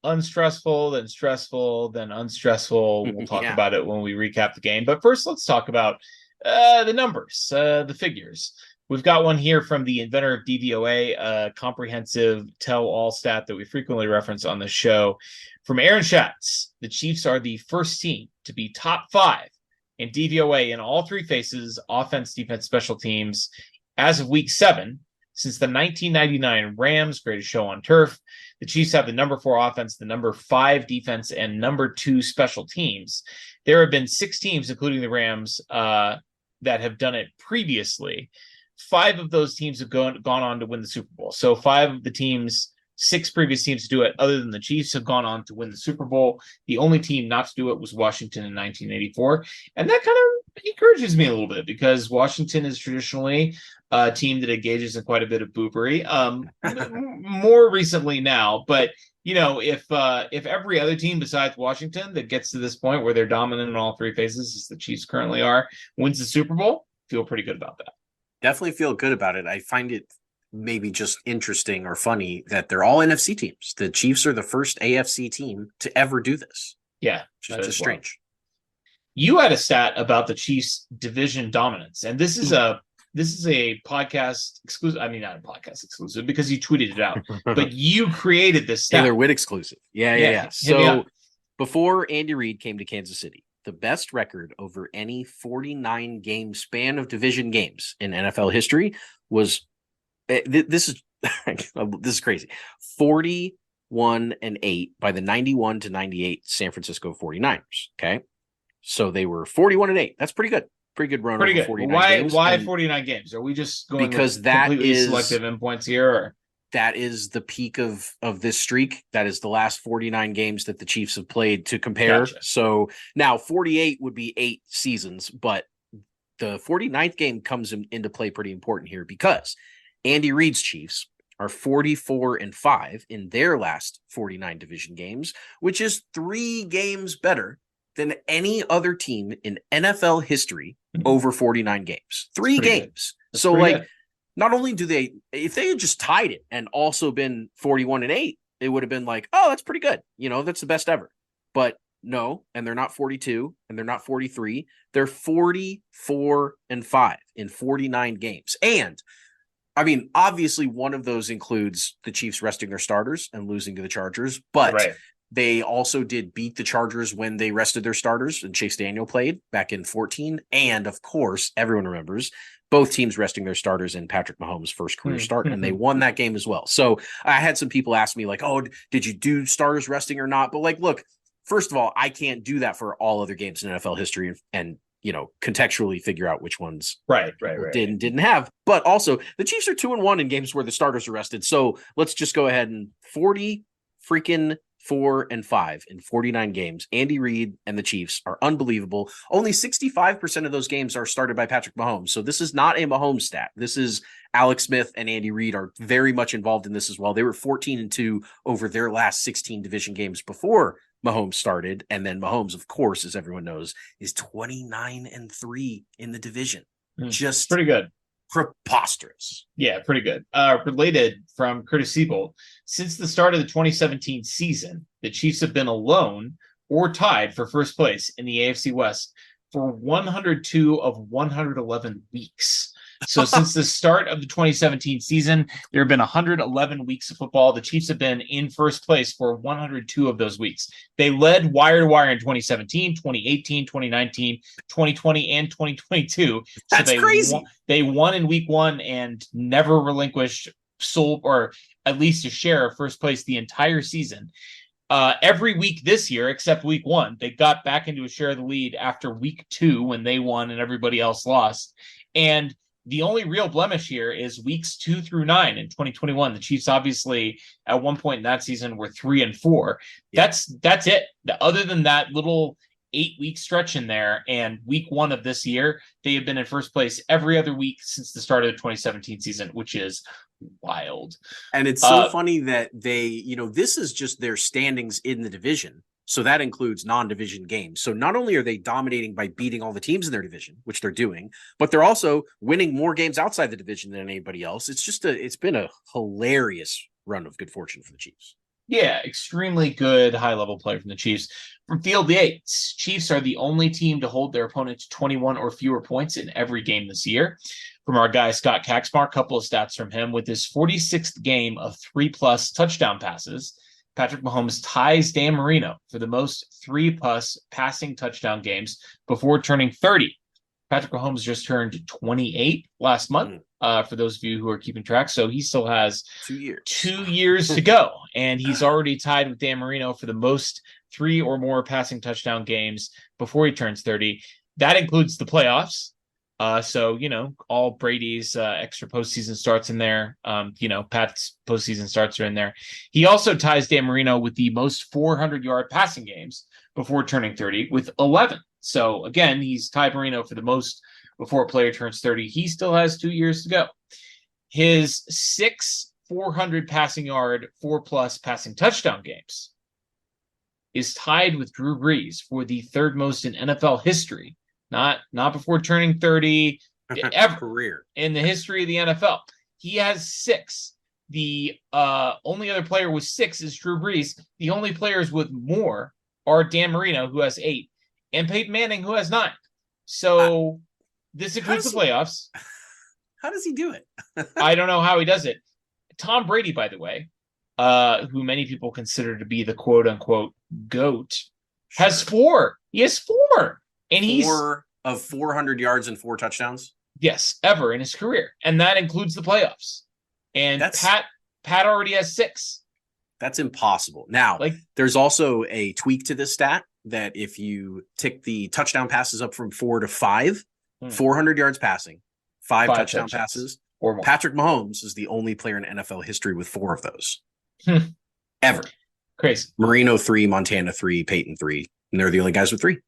unstressful, then stressful, then unstressful. We'll talk about it when we recap the game. But first, let's talk about the numbers, the figures. We've got one here from the inventor of DVOA, a comprehensive tell-all stat that we frequently reference on the show. From Aaron Schatz, the Chiefs are the first team to be top 5 in DVOA in all 3 phases, offense, defense, special teams, as of week 7, since the 1999 Rams Greatest Show on Turf. The Chiefs have the number 4 offense, the number 5 defense, and number 2 special teams. There have been 6 teams, including the Rams, that have done it previously. 5 of those teams have gone on to win the Super Bowl. So 5 of the teams, 6 previous teams to do it, other than the Chiefs, have gone on to win the Super Bowl. The only team not to do it was Washington in 1984. And that kind of encourages me a little bit, because Washington is traditionally a team that engages in quite a bit of boobery. More recently now, but if every other team besides Washington that gets to this point where they're dominant in all 3 phases, as the Chiefs currently are, wins the Super Bowl, feel pretty good about that. Definitely feel good about it. I find it maybe just interesting or funny that they're all NFC teams. The Chiefs are the first AFC team to ever do this. Yeah. Just strange. You had a stat about the Chiefs division dominance, and this is a podcast exclusive. I mean, not a podcast exclusive because you tweeted it out, but you created this stat. Taylor Witt exclusive. Yeah. So before Andy Reid came to Kansas City, the best record over any 49 game span of division games in NFL history was this is crazy. 41-8 by the 91 to 98 San Francisco 49ers. Okay. So they were 41-8. That's pretty good. Pretty good run. Pretty good. 49 games. Why 49 games? Are we just going because with that completely is selective endpoints here? Or? that is the peak of this streak. That is the last 49 games that the Chiefs have played to compare. Gotcha. So now 48 would be 8 seasons, but the 49th game comes into play pretty important here because Andy Reid's Chiefs are 44-5 in their last 49 division games, which is 3 games better than any other team in NFL history over 49 games. 3 games. So like good. Not only do they, if they had just tied it and also been 41-8, it would have been like, oh, that's pretty good. You know, that's the best ever. But no, and they're not 42 and they're not 43. They're 44-5 in 49 games. And I mean, obviously one of those includes the Chiefs resting their starters and losing to the Chargers, but they also did beat the Chargers when they rested their starters and Chase Daniel played back in 14. And of course, everyone remembers both teams resting their starters in Patrick Mahomes' first career start, and they won that game as well. So I had some people ask me like, oh, did you do starters resting or not? But like, look, first of all, I can't do that for all other games in NFL history and you know, contextually figure out which ones did and didn't have. But also the Chiefs are 2-1 in games where the starters are rested. So let's just go ahead and 4-5 in 49 games. Andy Reid and the Chiefs are unbelievable. Only 65% of those games are started by Patrick Mahomes. So this is not a Mahomes stat. This is Alex Smith and Andy Reid are very much involved in this as well. They were 14-2 over their last 16 division games before Mahomes started. And then Mahomes, of course, as everyone knows, is 29-3 in the division. Just pretty good. Preposterous. Yeah, pretty good. Related from Curtis Siebold, since the start of the 2017 season, the Chiefs have been alone or tied for first place in the AFC West for 102 of 111 weeks. So since the start of the 2017 season, there have been 111 weeks of football. The Chiefs have been in first place for 102 of those weeks. They led wire to wire in 2017, 2018, 2019, 2020, and 2022. That's crazy. They won in week 1 and never relinquished or at least a share of first place the entire season. Every week this year, except week 1, they got back into a share of the lead after week 2 when they won and everybody else lost. And the only real blemish here is weeks 2 through 9 in 2021. The Chiefs obviously at one point in that season were 3-4. Yeah. That's it. Other than that little 8-week stretch in there and week 1 of this year, they have been in first place every other week since the start of the 2017 season, which is wild. And it's so funny that they, you know, this is just their standings in the division. So that includes non-division games. So not only are they dominating by beating all the teams in their division, which they're doing, but they're also winning more games outside the division than anybody else. It's been a hilarious run of good fortune for the Chiefs. Yeah, extremely good high-level play from the Chiefs. From Field Yates, Chiefs are the only team to hold their opponent to 21 or fewer points in every game this year. From our guy, Scott Kaczmar, a couple of stats from him. With his 46th game of 3+ touchdown passes, Patrick Mahomes ties Dan Marino for the most 3+ passing touchdown games before turning 30. Patrick Mahomes just turned 28 last month, for those of you who are keeping track. So he still has 2 years. 2 years to go. And he's already tied with Dan Marino for the most 3 or more passing touchdown games before he turns 30. That includes the playoffs. So, you know, all Brady's extra postseason starts in there. You know, Pat's postseason starts are in there. He also ties Dan Marino with the most 400-yard passing games before turning 30 with 11. So, again, he's tied Marino for the most before a player turns 30. He still has 2 years to go. His 6 400 passing yard, 4+ passing touchdown games is tied with Drew Brees for the third most in NFL history. Not before turning 30 ever career in the history of the NFL. He has 6. The only other player with 6 is Drew Brees. The only players with more are Dan Marino, who has 8, and Peyton Manning, who has 9. So this includes the playoffs. How does he do it? I don't know how he does it. Tom Brady, by the way, who many people consider to be the quote-unquote GOAT, has 4. He has 4. And he's 4 of 400 yards and 4 touchdowns. Yes, ever in his career, and that includes the playoffs. And Pat already has 6. That's impossible. Now, there's also a tweak to this stat that if you tick the touchdown passes up from 4 to 5, 400 yards passing, 5 touchdown passes, or more. Patrick Mahomes is the only player in NFL history with 4 of those. Ever. Crazy. Marino 3, Montana 3, Peyton 3. And they're the only guys with 3.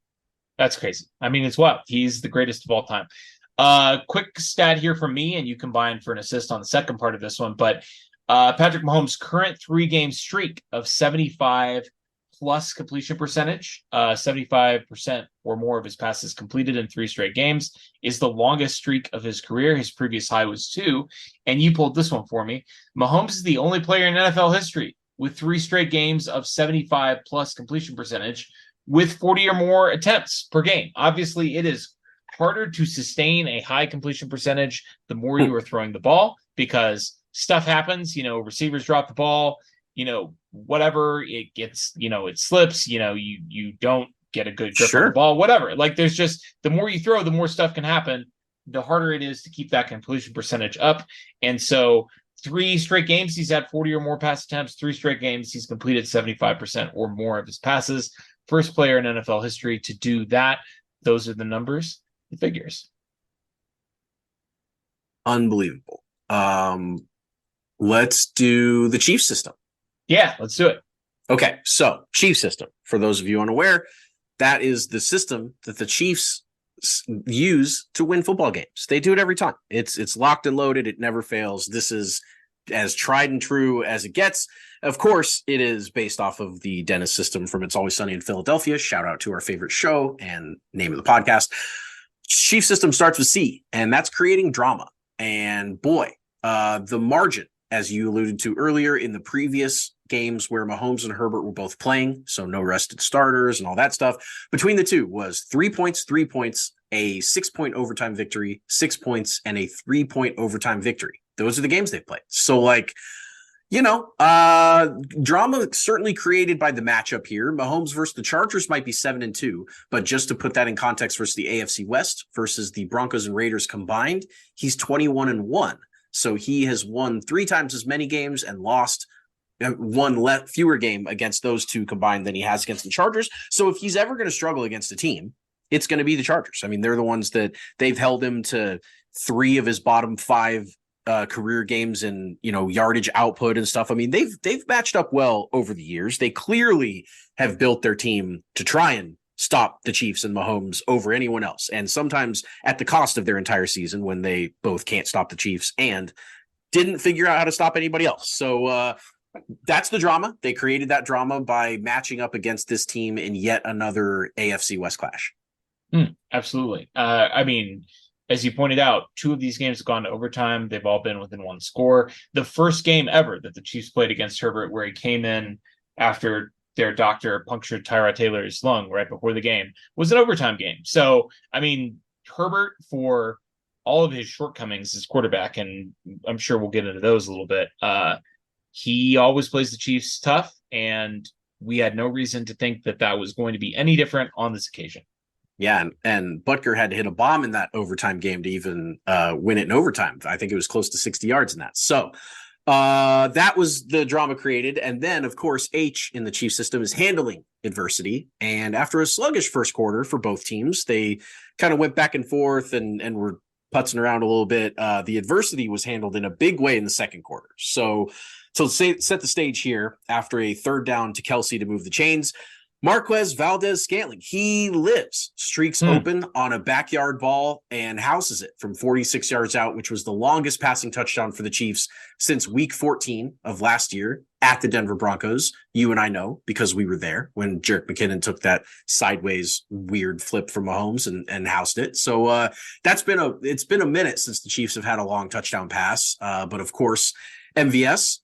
That's crazy. I mean, it's wild. He's the greatest of all time. Quick stat here from me, and you combine for an assist on the second part of this one. But Patrick Mahomes' current 3-game streak of 75 plus completion percentage, 75% or more of his passes completed in 3 straight games, is the longest streak of his career. His previous high was 2. And you pulled this one for me. Mahomes is the only player in NFL history with 3 straight games of 75 plus completion percentage with 40 or more attempts per game. Obviously, it is harder to sustain a high completion percentage the more you are throwing the ball, because stuff happens, receivers drop the ball, whatever, it gets, it slips, you don't get a good grip on the ball, whatever. Like, there's just, the more you throw, the more stuff can happen, the harder it is to keep that completion percentage up. And so 3 straight games, he's had 40 or more pass attempts. 3 straight games, he's completed 75% or more of his passes. First player in NFL history to do that. Those are the numbers, the figures. Unbelievable. Let's do the Chiefs system. Yeah, let's do it. Okay, so Chiefs system. For those of you unaware, that is the system that the Chiefs use to win football games. They do it every time. It's locked and loaded. It never fails. This is as tried and true as it gets. Of course, it is based off of the Dennis system from It's Always Sunny in Philadelphia. Shout out to our favorite show and name of the podcast. Chief system starts with C, and that's creating drama. And boy, the margin, as you alluded to earlier in the previous games where Mahomes and Herbert were both playing, so no rested starters and all that stuff, between the two was 3 points, a 6-point overtime victory, 6 points, and a 3-point overtime victory. Those are the games they played. So, drama certainly created by the matchup here. Mahomes versus the Chargers might be 7-2, but just to put that in context versus the AFC West versus the Broncos and Raiders combined, he's 21-1. So he has won 3 times as many games and lost one fewer game against those two combined than he has against the Chargers. So if he's ever going to struggle against a team, it's going to be the Chargers. I mean, they're the ones that they've held him to 3 of his bottom 5 career games and, yardage output and stuff. I mean, they've matched up well over the years. They clearly have built their team to try and stop the Chiefs and Mahomes over anyone else. And sometimes at the cost of their entire season when they both can't stop the Chiefs and didn't figure out how to stop anybody else. So that's the drama. They created that drama by matching up against this team in yet another AFC West clash. Absolutely. I mean, as you pointed out, 2 of these games have gone to overtime. They've all been within 1 score. The first game ever that the Chiefs played against Herbert, where he came in after their doctor punctured Tyrod Taylor's lung right before the game, was an overtime game. So, I mean, Herbert, for all of his shortcomings as quarterback, and I'm sure we'll get into those a little bit, he always plays the Chiefs tough, and we had no reason to think that that was going to be any different on this occasion. Yeah, and Butker had to hit a bomb in that overtime game to even win it in overtime. I think it was close to 60 yards in that. So that was the drama created. And then, of course, H in the Chief system is handling adversity. And after a sluggish first quarter for both teams, they kind of went back and forth and were putzing around a little bit. The adversity was handled in a big way in the second quarter. So set the stage here, after a 3rd down to Kelsey to move the chains, Marquez Valdez-Scantling, he streaks open on a backyard ball and houses it from 46 yards out, which was the longest passing touchdown for the Chiefs since week 14 of last year at the Denver Broncos. You and I know because we were there when Jerick McKinnon took that sideways weird flip from Mahomes and housed it. So it's been a minute since the Chiefs have had a long touchdown pass. But of course, MVS,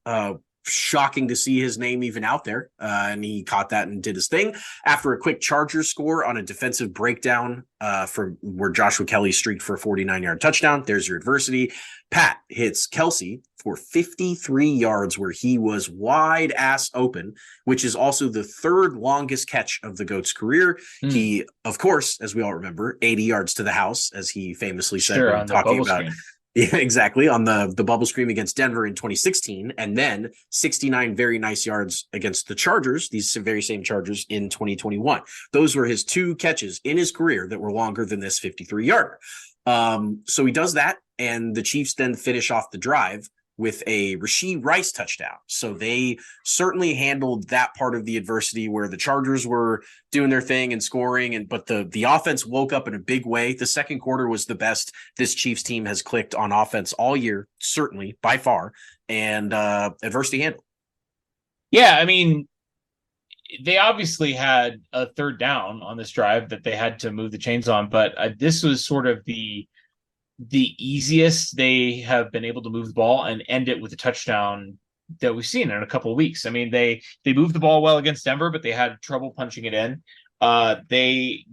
shocking to see his name even out there. And he caught that and did his thing after a quick Chargers score on a defensive breakdown from where Joshua Kelly streaked for a 49-yard touchdown. There's your adversity. Pat hits Kelsey for 53 yards where he was wide ass open, which is also the 3rd longest catch of the GOAT's career. He, of course, as we all remember, 80 yards to the house, as he famously said when talking about screen. Yeah, exactly. On the bubble screen against Denver in 2016, and then 69 very nice yards against the Chargers, these very same Chargers, in 2021. Those were his 2 catches in his career that were longer than this 53-yarder. So he does that, and the Chiefs then finish off the drive with a Rashee Rice touchdown. So they certainly handled that part of the adversity where the Chargers were doing their thing and scoring, but the offense woke up in a big way. The second quarter was the best this Chiefs team has clicked on offense all year, certainly by far, and adversity handled. Yeah, I mean, they obviously had a third down on this drive that they had to move the chains on, but this was sort of the easiest they have been able to move the ball and end it with a touchdown that we've seen in a couple of weeks. I mean, they moved the ball well against Denver, but they had trouble punching it in. They,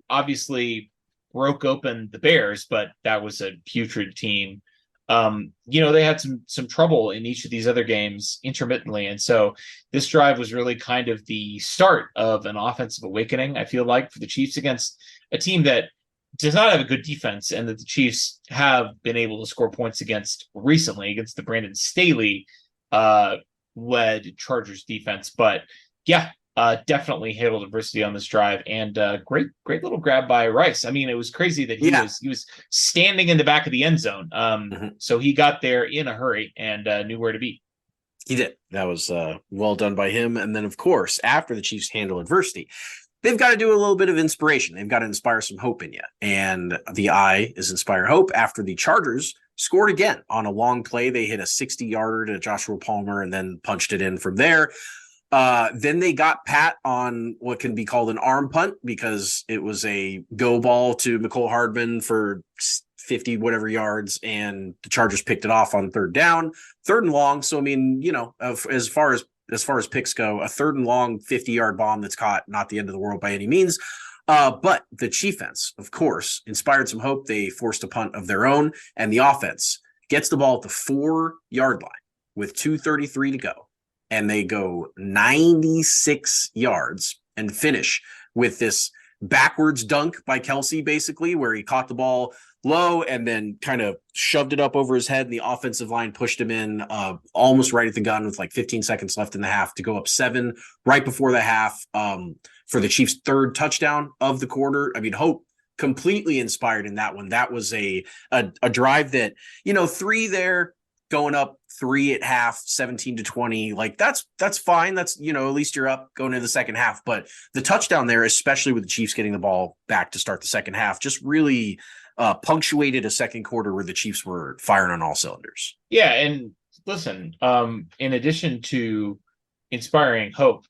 obviously broke open the Bears, but that was a putrid team. They had some trouble in each of these other games intermittently. And so this drive was really kind of the start of an offensive awakening, I feel like, for the Chiefs against a team that does not have a good defense, and that the Chiefs have been able to score points against recently against the Brandon Staley led Chargers defense. But yeah, definitely handled adversity on this drive, and great little grab by Rice. I mean, it was crazy that he was standing in the back of the end zone. So he got there in a hurry and knew where to be. He did. That was well done by him. And then, of course, after the Chiefs handle adversity, they've got to do a little bit of inspiration. They've got to inspire some hope in you. And the I is inspire hope after the Chargers scored again on a long play. They hit a 60-yarder to Joshua Palmer and then punched it in from there. Then they got Pat on what can be called an arm punt, because it was a go ball to Mecole Hardman for 50 whatever yards, and the Chargers picked it off on third down, third and long. So, I mean, as far as picks go, a third and long 50-yard bomb that's caught, not the end of the world by any means. But the Chiefs, of course, inspired some hope. They forced a punt of their own, and the offense gets the ball at the 4-yard line with 2:33 to go. And they go 96 yards and finish with this backwards dunk by Kelsey, basically, where he caught the ball low and then kind of shoved it up over his head, and the offensive line pushed him in almost right at the gun with like 15 seconds left in the half to go up 7 right before the half for the Chiefs' third touchdown of the quarter. I mean, hope completely inspired in that one. That was a drive that, 3 there, going up 3 at half, 17-20, like that's fine. That's, at least you're up going into the second half. But the touchdown there, especially with the Chiefs getting the ball back to start the second half, just really punctuated a second quarter where the Chiefs were firing on all cylinders. Yeah, and listen, in addition to inspiring hope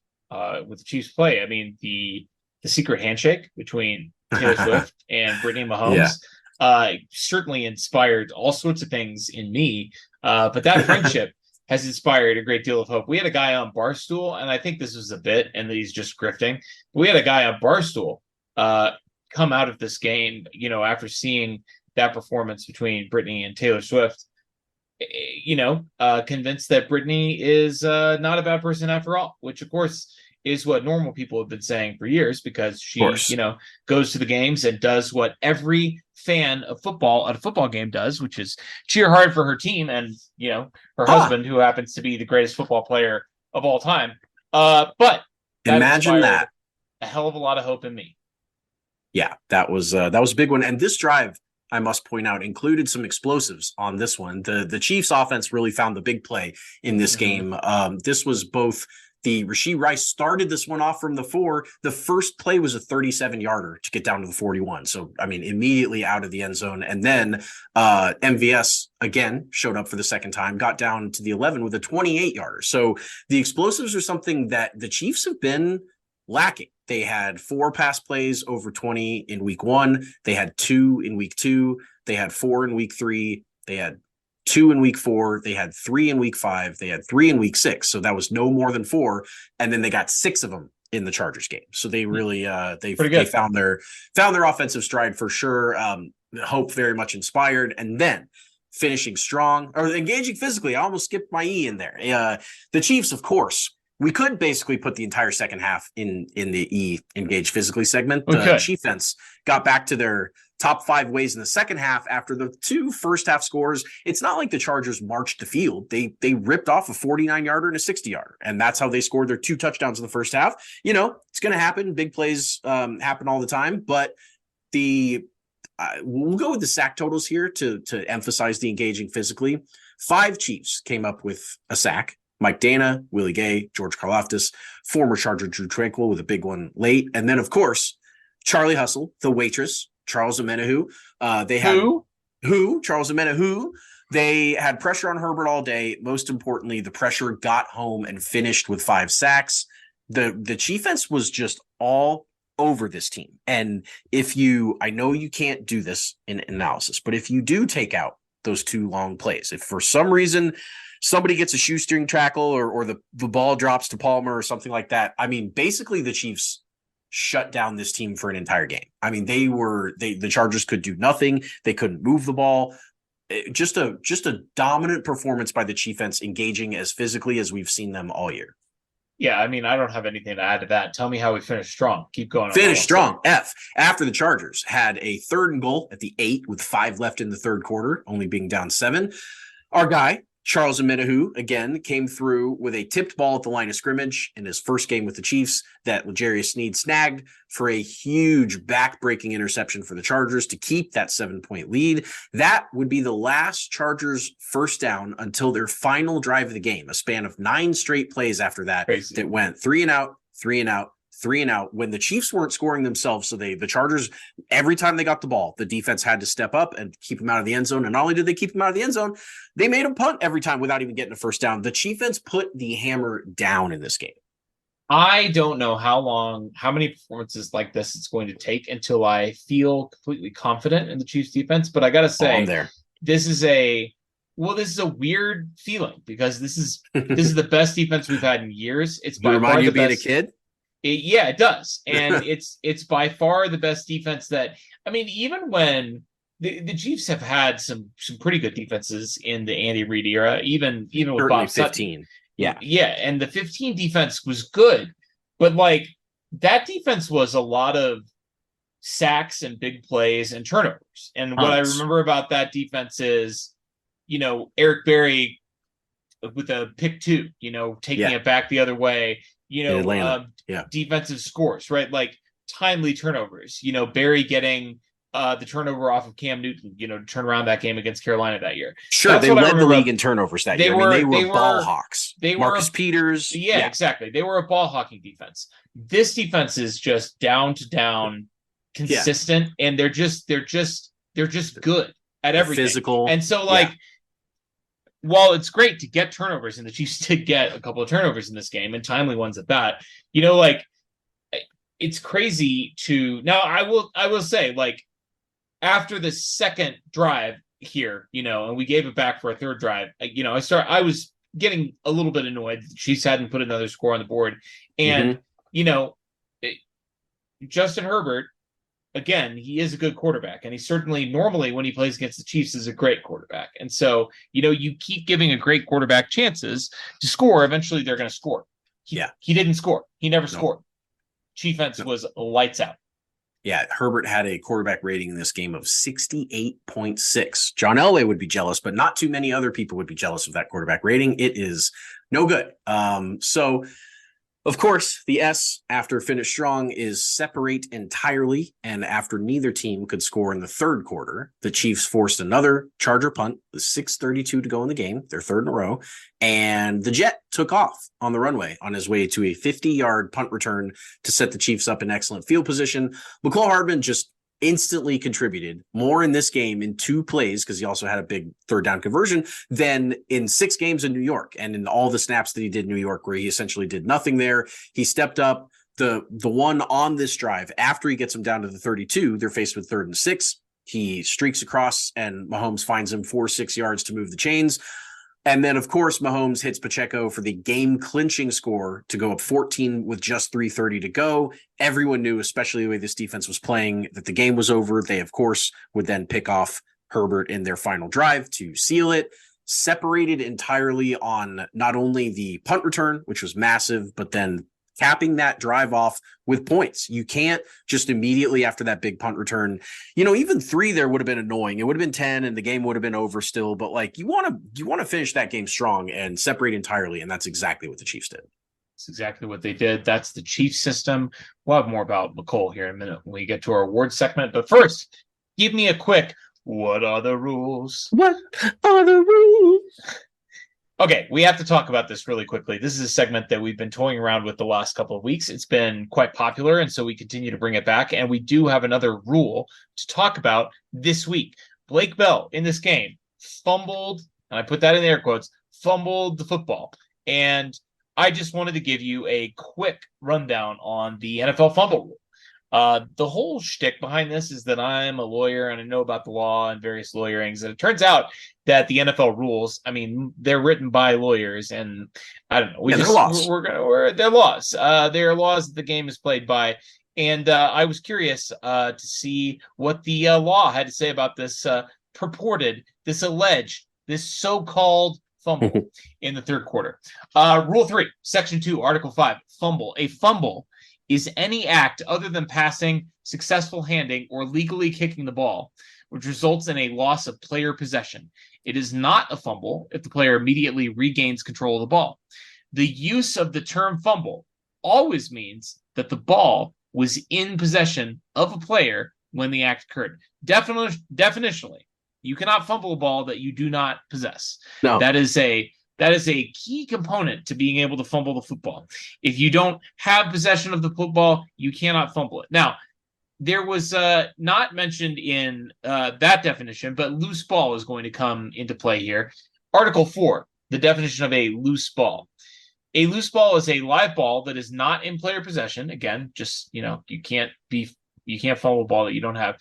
with the Chiefs play, I mean, the secret handshake between Taylor Swift and Brittany Mahomes certainly inspired all sorts of things in me. But that friendship has inspired a great deal of hope. We had a guy on Barstool, and I think this was a bit, and he's just grifting. We had a guy on Barstool come out of this game, after seeing that performance between Brittany and Taylor Swift, convinced that Brittany is not a bad person after all, which of course is what normal people have been saying for years, because she, goes to the games and does what every fan of football at a football game does, which is cheer hard for her team and, her husband, who happens to be the greatest football player of all time. But imagine that. A hell of a lot of hope in me. Yeah, that was a big one. And this drive, I must point out, included some explosives on this one. The Chiefs offense really found the big play in this game. This was both the Rashee Rice started this one off from the 4. The first play was a 37-yarder to get down to the 41. So, I mean, immediately out of the end zone. And then MVS again showed up for the second time, got down to the 11 with a 28-yarder. So the explosives are something that the Chiefs have been lacking. They had 4 pass plays over 20 in week 1. They had 2 in week 2. They had 4 in week 3. They had 2 in week 4. They had 3 in week 5. They had 3 in week 6. So that was no more than 4. And then they got 6 of them in the Chargers game. So they really they found their offensive stride for sure. Hope very much inspired, and then finishing strong or engaging physically. I almost skipped my E in there. The Chiefs, of course. We could basically put the entire second half in the E, engage physically segment. The Chiefs got back to their top 5 ways in the second half after the 2 first half scores. It's not like the Chargers marched the field. They ripped off a 49-yarder and a 60-yarder, and that's how they scored their 2 touchdowns in the first half. It's going to happen. Big plays happen all the time, but the we'll go with the sack totals here to emphasize the engaging physically. 5 Chiefs came up with a sack. Mike Dana, Willie Gay, George Karlaftis, former Charger Drew Tranquil with a big one late. And then, of course, Charlie Hustle, the waitress, Charles Omenihu. They had Charles Omenihu. They had pressure on Herbert all day. Most importantly, the pressure got home and finished with 5 sacks. The defense was just all over this team. And I know you can't do this in analysis, but if you do take out those 2 long plays, if for some reason somebody gets a shoestring tackle or the ball drops to Palmer or something like that, I mean, basically the Chiefs shut down this team for an entire game. I mean, the Chargers could do nothing. They couldn't move the ball. Just a dominant performance by the Chiefs, engaging as physically as we've seen them all year. Yeah, I mean, I don't have anything to add to that. Tell me how we finished strong. Keep going. Finish strong. After the Chargers had a 3rd and goal at the 8 with 5 left in the 3rd quarter, only being down 7. Our guy, Charles Omenihu, again, came through with a tipped ball at the line of scrimmage in his first game with the Chiefs that L'Jarius Sneed snagged for a huge back-breaking interception for the Chargers to keep that 7-point lead. That would be the last Chargers first down until their final drive of the game, a span of 9 straight plays after that. Crazy. That went 3 and out, 3 and out, 3 and out when the Chiefs weren't scoring themselves. So the Chargers, every time they got the ball, the defense had to step up and keep them out of the end zone. And not only did they keep them out of the end zone, they made them punt every time without even getting a first down. The Chiefs put the hammer down in this game. I don't know how many performances like this it's going to take until I feel completely confident in the Chiefs defense. But I got to say, this is a weird feeling because this is the best defense we've had in years. It's by remind you of being a kid. It does. And it's by far the best defense that, I mean, even when the Chiefs have had some pretty good defenses in the Andy Reid era, even with Bob 15. Sutton. Yeah. And the 15 defense was good, but like that defense was a lot of sacks and big plays and turnovers. And what I remember about that defense is, Eric Berry with a pick 2, taking it back the other way, defensive scores, right? Like timely turnovers, Berry getting the turnover off of Cam Newton, to turn around that game against Carolina that year. Sure, That's they led the league in turnovers that year. They were ball hawks. Marcus Peters. Yeah, exactly. They were a ball hawking defense. This defense is just down to down, consistent, and they're just good at everything. Physical. And so, while it's great to get turnovers, and the Chiefs did get a couple of turnovers in this game, and timely ones at that, it's crazy to now. I will say, after the second drive here, and we gave it back for a third drive, I was getting a little bit annoyed that the Chiefs hadn't put another score on the board. And, Justin Herbert, again, he is a good quarterback, and he certainly normally when he plays against the Chiefs is a great quarterback. And so, you keep giving a great quarterback chances to score. Eventually they're going to score. He didn't score. He never scored. Chiefs was lights out. Yeah, Herbert had a quarterback rating in this game of 68.6. John Elway would be jealous, but not too many other people would be jealous of that quarterback rating. It is no good. So, of course, the S after finish strong is separate entirely. And after neither team could score in the 3rd quarter, the Chiefs forced another Charger punt with 6:32 to go in the game, their 3rd in a row. And the Jet took off on the runway on his way to a 50-yard punt return to set the Chiefs up in excellent field position. McCall Hardman just instantly contributed more in this game in 2 plays, because he also had a big 3rd down conversion, than in 6 games in New York. And in all the snaps that he did in New York, where he essentially did nothing there, he stepped up. The one on this drive, after he gets him down to the 32, they're faced with 3rd and 6. He streaks across and Mahomes finds him 4-6 yards to move the chains. And then, of course, Mahomes hits Pacheco for the game-clinching score to go up 14 with just 3:30 to go. Everyone knew, especially the way this defense was playing, that the game was over. They, of course, would then pick off Herbert in their final drive to seal it. Separated entirely on not only the punt return, which was massive, but then capping that drive off with points. You can't just immediately after that big punt return, even 3 there would have been annoying. It would have been 10 and the game would have been over still, but you want to finish that game strong and separate entirely. And that's exactly what the Chiefs did. That's exactly what they did. That's the Chiefs system. We'll have more about McCole here in a minute when we get to our awards segment. But first, Give me a quick, what are the rules? What are the rules? Okay, we have to talk about this really quickly. This is a segment that we've been toying around with the last couple of weeks. It's been quite popular, and so we continue to bring it back. And we do have another rule to talk about this week. Blake Bell in this game fumbled, and I put that in air quotes, fumbled the football. And I just wanted to give you a quick rundown on the NFL fumble rule. The whole shtick behind this is that I'm a lawyer and I know about the law and various lawyerings. And it turns out that the NFL rules, I mean, they're written by lawyers, and I don't know. They're laws. They're laws. They're laws that the game is played by. And I was curious to see what the law had to say about this purported, this alleged, this so-called fumble in the third quarter. Rule 3, Section 2, Article 5, fumble. A fumble is any act other than passing, successful handing, or legally kicking the ball, which results in a loss of player possession. It is not a fumble if the player immediately regains control of the ball. The use of the term fumble always means that the ball was in possession of a player when the act occurred. Definitionally, you cannot fumble a ball that you do not possess. No. That is a key component to being able to fumble the football. If you don't have possession of the football, you cannot fumble it. Now, there was not mentioned in that definition, but loose ball is going to come into play here. Article 4, the definition of a loose ball. A loose ball is a live ball that is not in player possession. Again, just, you can't fumble a ball that you don't have,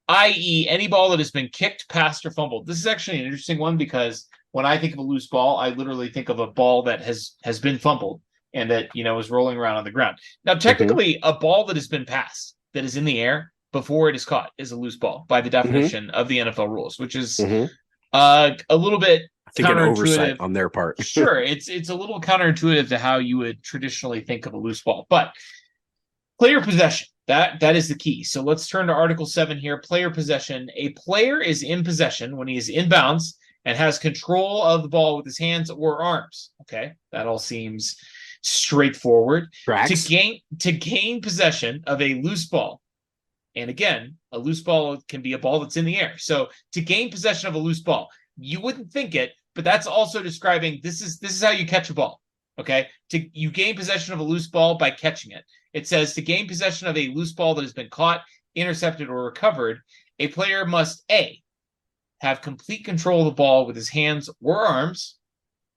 i.e. any ball that has been kicked, passed, or fumbled. This is actually an interesting one because when I think of a loose ball, I literally think of a ball that has been fumbled and that, is rolling around on the ground. Now, technically, a ball that has been passed, that is in the air before it is caught, is a loose ball by the definition of the NFL rules, which is a little bit I think an oversight on their part. Sure, it's a little counterintuitive to how you would traditionally think of a loose ball, but player possession, that is the key. So let's turn to Article 7 here. Player possession. A player is in possession when he is in bounds and has control of the ball with his hands or arms. Okay, that all seems straightforward. To gain possession of a loose ball, and again, a loose ball can be a ball that's in the air. So to gain possession of a loose ball, you wouldn't think it, but that's also describing this is how you catch a ball. Okay, you gain possession of a loose ball by catching it. It says to gain possession of a loose ball that has been caught, intercepted, or recovered, a player must A, have complete control of the ball with his hands or arms,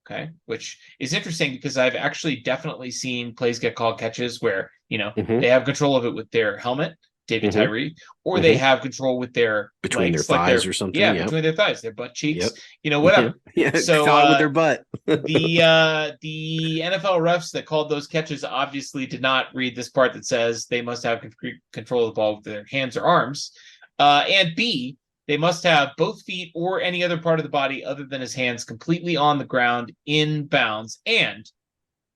okay, which is interesting because I've actually definitely seen plays get called catches where, they have control of it with their helmet, David Tyree, or they have control with their between legs, their thighs or something. Yeah, between their thighs, their butt cheeks, whatever. So caught with their butt. the NFL refs that called those catches obviously did not read this part that says they must have control of the ball with their hands or arms, and B, they must have both feet or any other part of the body other than his hands completely on the ground in bounds, and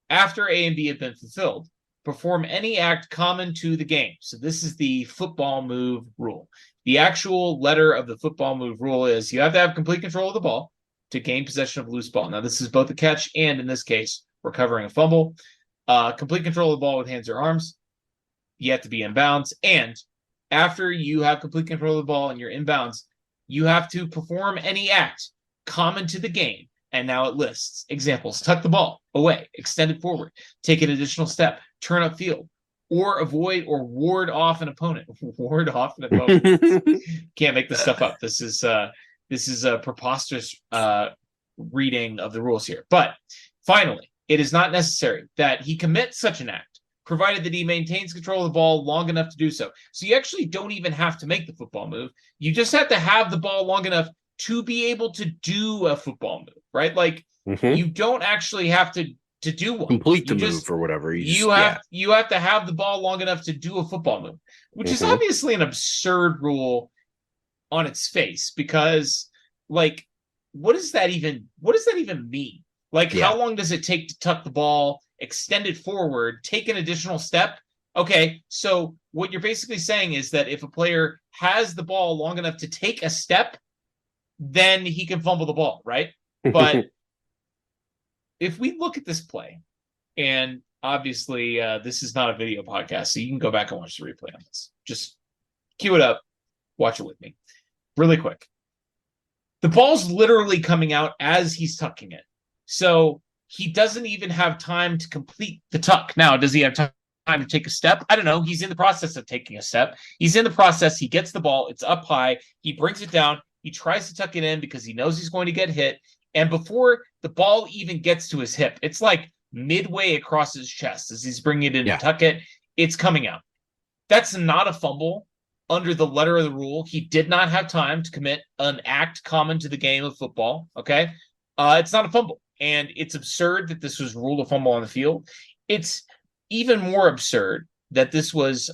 after A and B have been fulfilled, perform any act common to the game. So this is the football move rule. The actual letter of the football move rule is you have to have complete control of the ball to gain possession of a loose ball. Now, this is both a catch and, in this case, recovering a fumble. Complete control of the ball with hands or arms. You have to be in bounds. And after you have complete control of the ball and you're in bounds, you have to perform any act common to the game. And now it lists examples: tuck the ball away, extend it forward, take an additional step, turn upfield, or avoid or ward off an opponent. Ward off an opponent. Can't make this stuff up. This is a preposterous reading of the rules here. But finally, it is not necessary that he commit such an act, provided that he maintains control of the ball long enough to do so. So you actually don't even have to make the football move. You just have to have the ball long enough to be able to do a football move, right? Like you don't actually have to do one. Complete the move or whatever. You have to have the ball long enough to do a football move, which is obviously an absurd rule on its face, because like, what does that even mean? Like, how long does it take to tuck the ball, extend it forward, take an additional step? Okay, so what you're basically saying is that if a player has the ball long enough to take a step, then he can fumble the ball, right? But if we look at this play, and obviously this is not a video podcast, so you can go back and watch the replay on this. Just cue it up. Watch it with me. Really quick. The ball's literally coming out as he's tucking it. So he doesn't even have time to complete the tuck. Now, does he have time to take a step? I don't know. He's in the process of taking a step. He's in the process. He gets the ball. It's up high. He brings it down. He tries to tuck it in because he knows he's going to get hit. And before the ball even gets to his hip, it's like midway across his chest as he's bringing it in to tuck it. It's coming out. That's not a fumble. Under the letter of the rule, he did not have time to commit an act common to the game of football. Okay. It's not a fumble. And it's absurd that this was ruled a fumble on the field. It's even more absurd that this was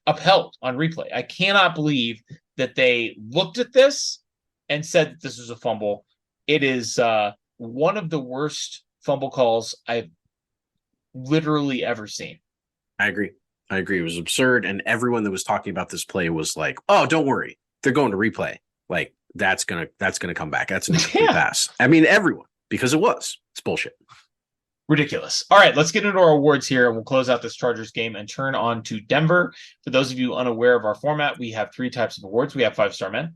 upheld on replay. I cannot believe that they looked at this and said that this was a fumble. It is one of the worst fumble calls I've literally ever seen. I agree. It was absurd. And everyone that was talking about this play was like, oh, don't worry. They're going to replay. Like, that's gonna come back. That's an incomplete pass. I mean, everyone, because it's bullshit. Ridiculous. All right, let's get into our awards here, and we'll close out this Chargers game and turn on to Denver. For those of you unaware of our format, we have 3 types of awards. We have 5-star men.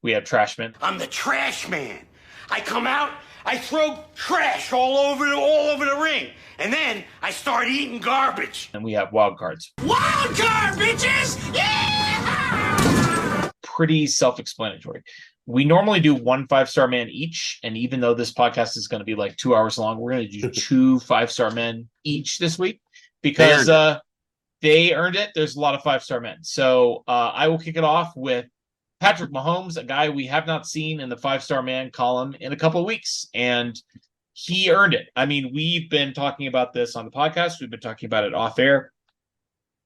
We have trash men. I'm the trash man. I come out, I throw trash all over the ring, and then I start eating garbage. And we have wild cards. Wild card, bitches! Yeah! Pretty self-explanatory. We normally do 1 5-star man each, and even though this podcast is going to be like 2 hours long, we're going to do 2 5-star men each this week because they earned it. There's a lot of 5-star men. So I will kick it off with Patrick Mahomes, a guy we have not seen in the 5-star man column in a couple of weeks, and he earned it. I mean, we've been talking about this on the podcast. We've been talking about it off air.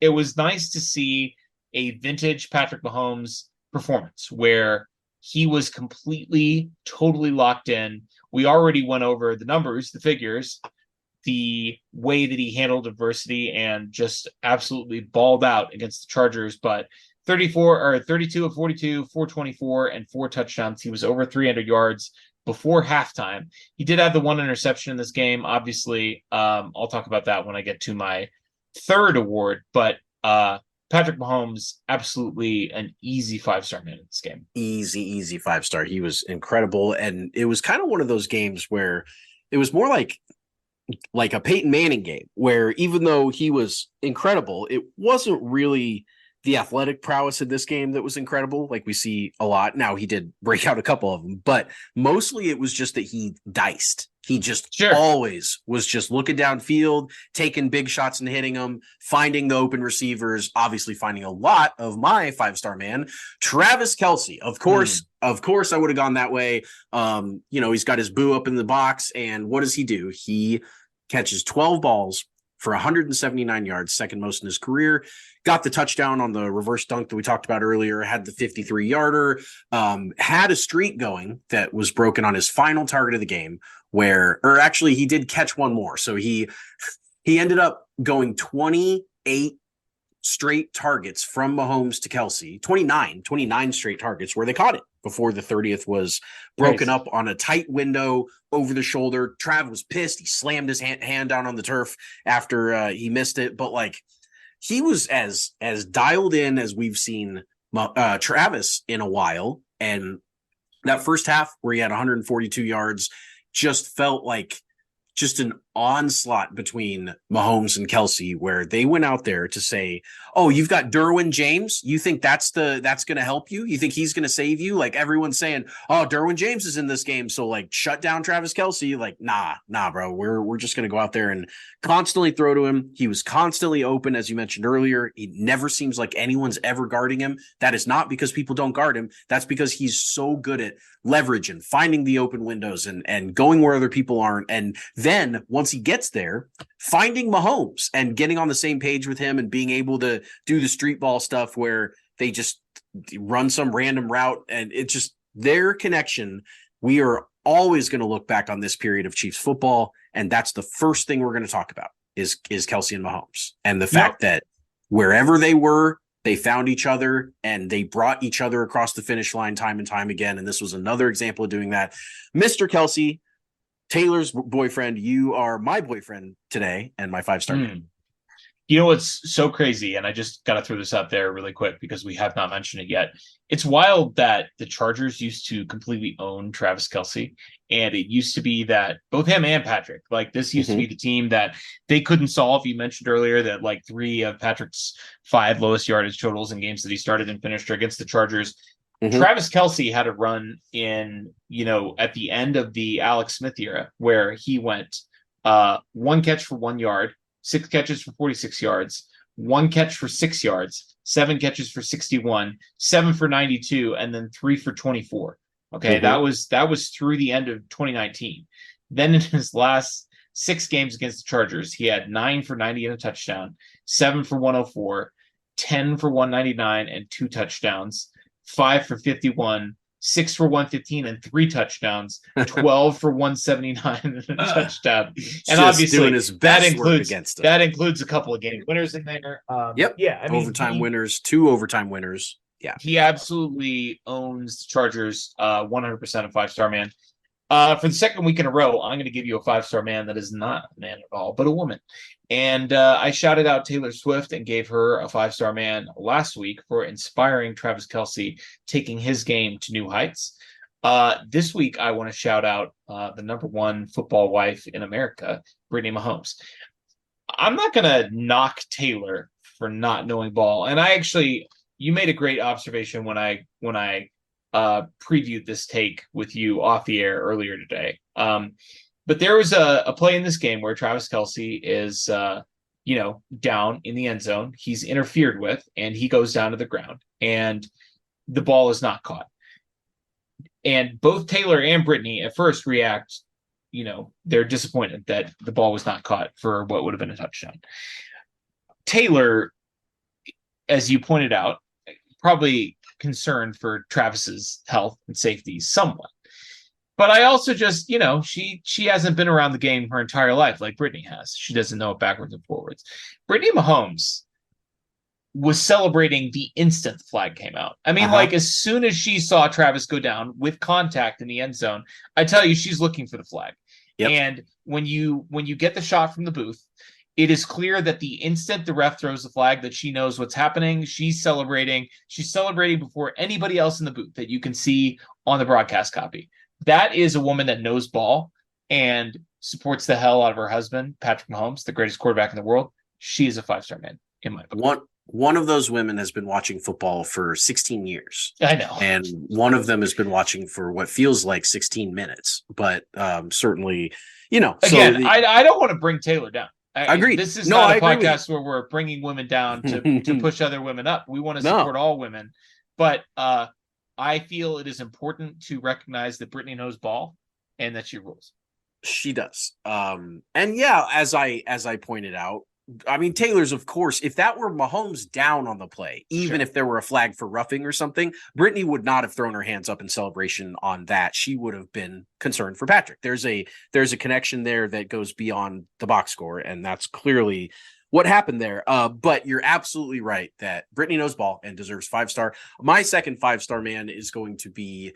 It was nice to see a vintage Patrick Mahomes performance where he was completely, totally locked in. We already went over the numbers, the figures, the way that he handled adversity and just absolutely balled out against the Chargers. But 32 of 42, 424, and 4 touchdowns. He was over 300 yards before halftime. He did have the 1 interception in this game. Obviously, I'll talk about that when I get to my 3rd award. But Patrick Mahomes, absolutely an easy 5-star man in this game. Easy 5-star. He was incredible. And it was kind of one of those games where it was more like a Peyton Manning game, where even though he was incredible, it wasn't really the athletic prowess in this game that was incredible, like we see a lot. Now, he did break out a couple of them, but mostly it was just that he diced. He just always was just looking downfield, taking big shots and hitting them, finding the open receivers, obviously finding a lot of my 5-star man, Travis Kelce. Of course, I would have gone that way. He's got his boo up in the box, and what does he do? He catches 12 balls for 179 yards, second most in his career. Got the touchdown on the reverse dunk that we talked about earlier, had the 53-yarder, had a streak going that was broken on his final target of the game he did catch one more. So he ended up going 28 straight targets from Mahomes to Kelce, 29 straight targets where they caught it before the 30th was broken up on a tight window over the shoulder. Trav was pissed. He slammed his hand down on the turf after he missed it. But he was as dialed in as we've seen Travis in a while. And that first half where he had 142 yards just felt like just an onslaught between Mahomes and Kelce, where they went out there to say, oh, you've got Derwin James. You think that's going to help you? You think he's going to save you? Like, everyone's saying, oh, Derwin James is in this game, so shut down Travis Kelce. Like, nah, bro. We're just going to go out there and constantly throw to him. He was constantly open, as you mentioned earlier. It never seems like anyone's ever guarding him. That is not because people don't guard him. That's because he's so good at leverage and finding the open windows and going where other people aren't. And then once he gets there, finding Mahomes and getting on the same page with him and being able to do the street ball stuff where they just run some random route, and it's just their connection. We are always going to look back on this period of Chiefs football, and that's the first thing we're going to talk about is Kelce and Mahomes, and the fact that wherever they were, they found each other and they brought each other across the finish line time and time again. And this was another example of doing that. Mr. Kelce, Taylor's boyfriend, you are my boyfriend today and my 5-star man. You know what's so crazy, and I just got to throw this out there really quick because we have not mentioned it yet. It's wild that the Chargers used to completely own Travis Kelce, and it used to be that both him and Patrick, like this used to be the team that they couldn't solve. You mentioned earlier that like 3 of Patrick's 5 lowest yardage totals in games that he started and finished are against the Chargers. Travis Kelce had a run in, at the end of the Alex Smith era where he went 1 catch for 1 yard, 6 catches for 46 yards, 1 catch for 6 yards, 7 catches for 61, 7 for 92, and then 3 for 24. Okay, that was through the end of 2019. Then in his last 6 games against the Chargers, he had 9 for 90 and a touchdown, 7 for 104, 10 for 199 and 2 touchdowns, 5 for 51, 6 for 115 and 3 touchdowns, 12 for 179 and a touchdown. And obviously doing his best that includes a couple of game winners in there. Yeah, I mean, overtime winners, 2 overtime winners. Yeah, he absolutely owns the Chargers. 100% a 5-star man. For the second week in a row, I'm going to give you a 5-star man that is not a man at all, but a woman. And I shouted out Taylor Swift and gave her a 5-star man last week for inspiring Travis Kelce, taking his game to new heights. This week, I want to shout out the number 1 football wife in America, Brittany Mahomes. I'm not going to knock Taylor for not knowing ball. And you made a great observation when I previewed this take with you off the air earlier today. But there was a play in this game where Travis Kelce is, down in the end zone. He's interfered with, and he goes down to the ground, and the ball is not caught. And both Taylor and Brittany at first react, they're disappointed that the ball was not caught for what would have been a touchdown. Taylor, as you pointed out, probably concerned for Travis's health and safety somewhat. But I also just, she hasn't been around the game her entire life like Brittany has. She doesn't know it backwards and forwards. Brittany Mahomes was celebrating the instant the flag came out. I mean, like as soon as she saw Travis go down with contact in the end zone, I tell you, she's looking for the flag. Yep. And when you get the shot from the booth, it is clear that the instant the ref throws the flag that she knows what's happening. She's celebrating. She's celebrating before anybody else in the booth that you can see on the broadcast copy. That is a woman that knows ball and supports the hell out of her husband, Patrick Mahomes, the greatest quarterback in the world. She is a 5-star man in my book. One of those women has been watching football for 16 years. I know. And one of them has been watching for what feels like 16 minutes. But certainly, Again, I don't want to bring Taylor down. I agree. This is not a podcast where we're bringing women down to push other women up. We want to support all women. But I feel it is important to recognize that Brittany knows ball and that she rules. She does. And yeah, as I pointed out, I mean, Taylor's, of course, if that were Mahomes down on the play, even if there were a flag for roughing or something, Brittany would not have thrown her hands up in celebration on that. She would have been concerned for Patrick. There's a connection there that goes beyond the box score, and that's clearly what happened there. But you're absolutely right that Brittany knows ball and deserves 5-star. My second 5-star man is going to be,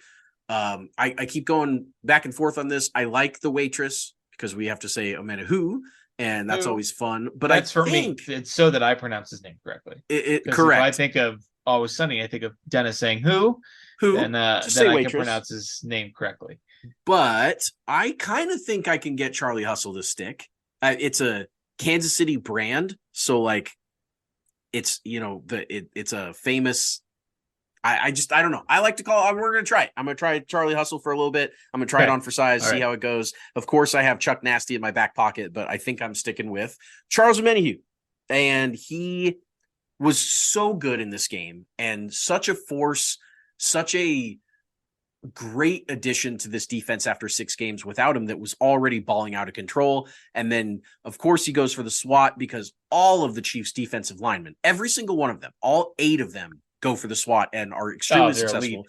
I keep going back and forth on this. I like the waitress because we have to say Omenahu, and that's always fun. But that's for me. It's so that I pronounce his name correctly. Correct. If I think of Always Sunny, I think of Dennis saying who, and then I can pronounce his name correctly. But I kind of think I can get Charlie Hustle to stick. It's a Kansas City brand, so like it's it's a famous. I don't know. I like to call. We're gonna try it. I'm gonna try Charlie Hustle for a little bit. I'm gonna try it on for size, see how it goes. Of course, I have Chuck Nasty in my back pocket, but I think I'm sticking with Charles Omenahu, and he was so good in this game and such a force, such a great addition to this defense after 6 games without him that was already balling out of control. And then, of course, he goes for the SWAT because all of the Chiefs' defensive linemen, every single one of them, all 8 of them, go for the SWAT and are extremely successful.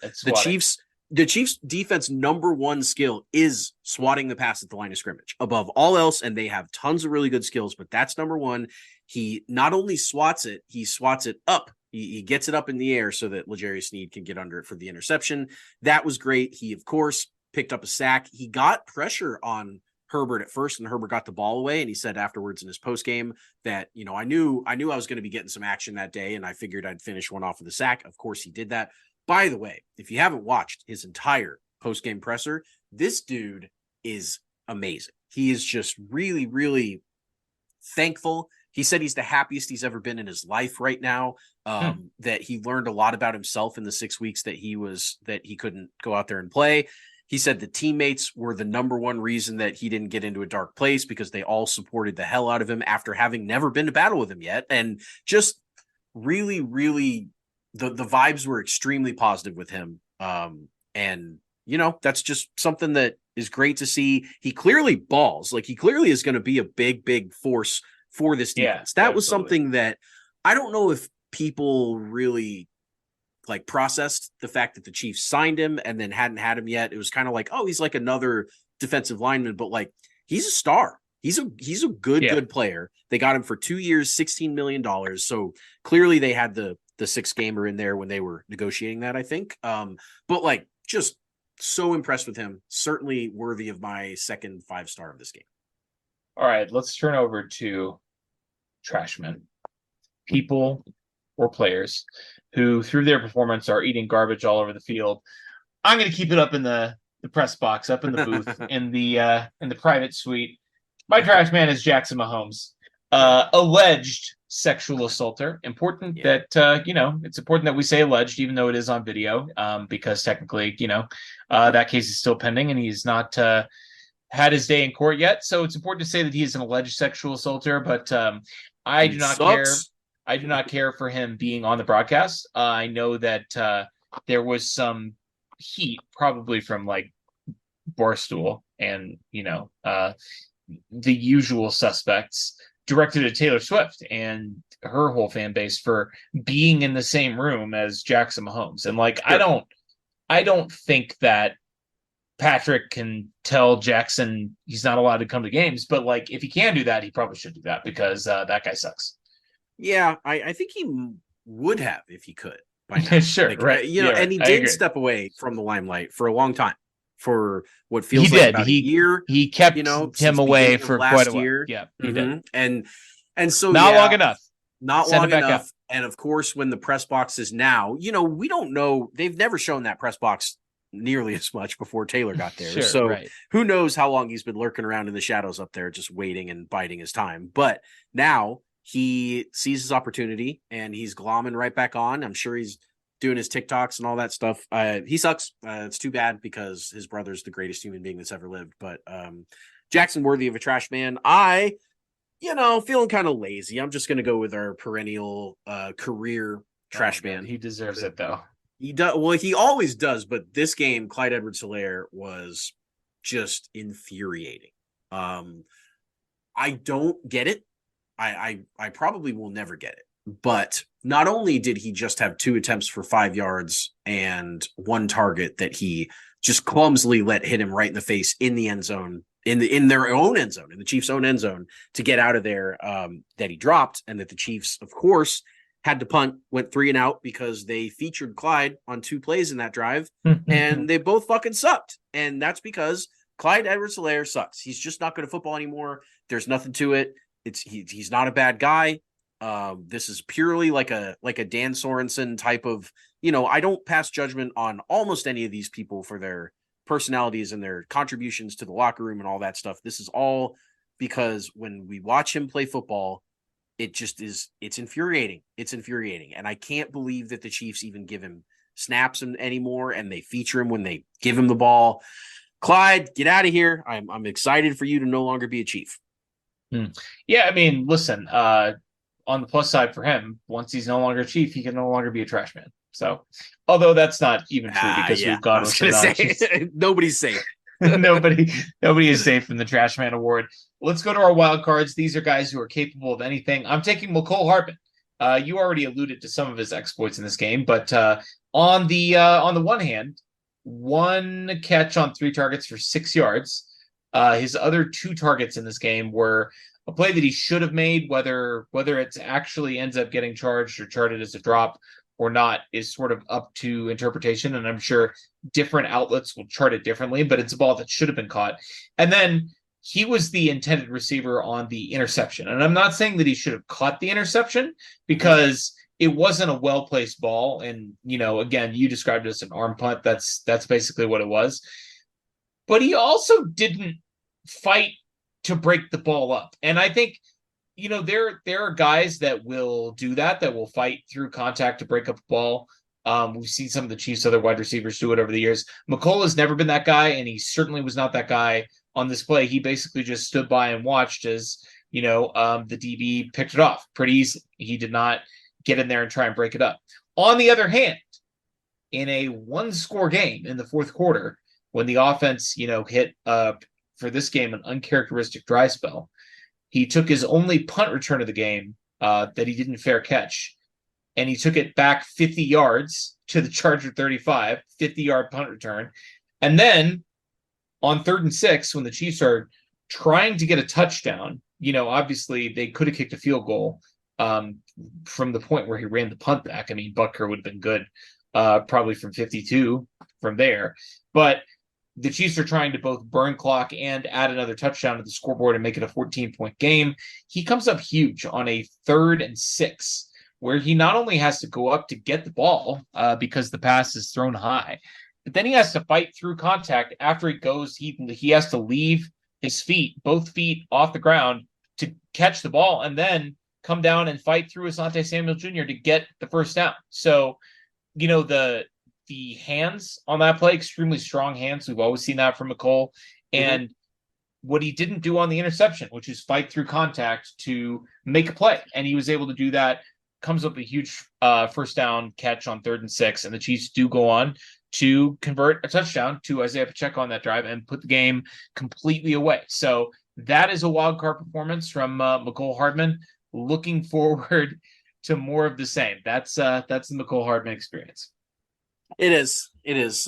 The Chiefs defense number 1 skill is swatting the pass at the line of scrimmage above all else. And they have tons of really good skills, but that's number 1. He not only swats it, he swats it up. He gets it up in the air so that L'Jarius Sneed can get under it for the interception. That was great. He, of course, picked up a sack. He got pressure on Herbert at first, and Herbert got the ball away. And he said afterwards in his post game that, I knew I was going to be getting some action that day, and I figured I'd finish one off with a sack. Of course, he did that. By the way, if you haven't watched his entire post game presser, this dude is amazing. He is just really, really thankful. He said he's the happiest he's ever been in his life right now. That he learned a lot about himself in the 6 weeks that he couldn't go out there and play. He said the teammates were the number one reason that he didn't get into a dark place, because they all supported the hell out of him after having never been to battle with him yet. And just really, really, the vibes were extremely positive with him. And, that's just something that is great to see. He clearly balls. Like, he clearly is going to be a big, big force for this defense. That was something that I don't know if people really processed the fact that the Chiefs signed him and then hadn't had him yet. It was kind of like, oh, he's like another defensive lineman, but he's a star. He's a good player. They got him for 2 years, $16 million. So clearly they had the 6-gamer in there when they were negotiating that, I think. But just so impressed with him. Certainly worthy of my second 5-star of this game. All right, let's turn over to trashmen, people or players who, through their performance, are eating garbage all over the field. I'm going to keep it up in the press box, up in the booth, in the private suite. My trash man is Jackson Mahomes, alleged sexual assaulter. Important that it's important that we say alleged, even though it is on video, because technically, that case is still pending, and he's not had his day in court yet. So it's important to say that he is an alleged sexual assaulter. But I do not care. I do not care for him being on the broadcast. I know that there was some heat, probably from Barstool and the usual suspects, directed at Taylor Swift and her whole fan base for being in the same room as Jackson Mahomes. And sure. I don't think that Patrick can tell Jackson he's not allowed to come to games, but if he can do that, he probably should do that, because that guy sucks. Yeah, I think he would have if he could. By now. Sure, right. And he did step away from the limelight for a long time. For what feels like about a year, he kept him away for quite a while. Year. Yeah, he did. And so not long enough. Not long enough. And of course, when the press box is now, we don't know. They've never shown that press box nearly as much before Taylor got there. Sure, so right. Who knows how long he's been lurking around in the shadows up there, just waiting and biding his time. But now he sees his opportunity and he's glomming right back on. I'm sure he's doing his TikToks and all that stuff. He sucks. It's too bad, because his brother's the greatest human being that's ever lived. But Jackson, worthy of a trash man. I, feeling kind of lazy. I'm just going to go with our perennial career trash man. He deserves it, though. He does. Well, he always does. But this game, Clyde Edwards-Helaire was just infuriating. I don't get it. I probably will never get it. But not only did he just have 2 attempts for 5 yards and 1 target that he just clumsily let hit him right in the face in the end zone, in their own end zone, in the Chiefs' own end zone, to get out of there, that he dropped, and that the Chiefs, of course, had to punt, went 3 and out because they featured Clyde on 2 plays in that drive, and they both fucking sucked. And that's because Clyde Edwards-Helaire sucks. He's just not good at football anymore. There's nothing to it. He's not a bad guy. This is purely like a Dan Sorensen type of, I don't pass judgment on almost any of these people for their personalities and their contributions to the locker room and all that stuff. This is all because when we watch him play football, it's infuriating. It's infuriating. And I can't believe that the Chiefs even give him snaps anymore, and they feature him when they give him the ball. Clyde, get out of here. I'm excited for you to no longer be a Chief. Yeah, I mean, listen, on the plus side for him, once he's no longer Chief, he can no longer be a trash man. So, although that's not even true, because we've gone with nobody's safe. Nobody is safe from the trash man award. Let's go to our wild cards. These are guys who are capable of anything. I'm taking McCole Hardman. You already alluded to some of his exploits in this game, but on the one hand, 1 catch on 3 targets for 6 yards. His other 2 targets in this game were a play that he should have made, whether it actually ends up getting charged or charted as a drop or not is sort of up to interpretation. And I'm sure different outlets will chart it differently, but it's a ball that should have been caught. And then he was the intended receiver on the interception. And I'm not saying that he should have caught the interception because it wasn't a well-placed ball. And, again, you described it as an arm punt. That's basically what it was. But he also didn't fight to break the ball up. And I think, there are guys that will do that will fight through contact to break up the ball. We've seen some of the Chiefs' other wide receivers do it over the years. McCole has never been that guy, and he certainly was not that guy on this play. He basically just stood by and watched as, the DB picked it off pretty easily. He did not get in there and try and break it up. On the other hand, in a one-score game in the fourth quarter, when the offense, hit for this game an uncharacteristic dry spell, he took his only punt return of the game that he didn't fair catch, and he took it back 50 yards to the Charger 35, 50-yard punt return. And then on 3rd and 6, when the Chiefs are trying to get a touchdown, obviously they could have kicked a field goal from the point where he ran the punt back. I mean, Butker would have been good probably from 52 from there. But the Chiefs are trying to both burn clock and add another touchdown to the scoreboard and make it a 14-point game. He comes up huge on a 3rd and 6, where he not only has to go up to get the ball because the pass is thrown high, but then he has to fight through contact after he goes. He has to leave his feet, both feet off the ground, to catch the ball and then come down and fight through Asante Samuel Jr. to get the first down. So, the hands on that play, extremely strong hands. We've always seen that from McCole. And what he didn't do on the interception, which is fight through contact to make a play. And he was able to do that. Comes up a huge first down catch on 3rd and 6. And the Chiefs do go on to convert a touchdown to Isaiah Pacheco on that drive and put the game completely away. So that is a wild card performance from McCole Hardman. Looking forward to more of the same. That's the McCole Hardman experience. It is.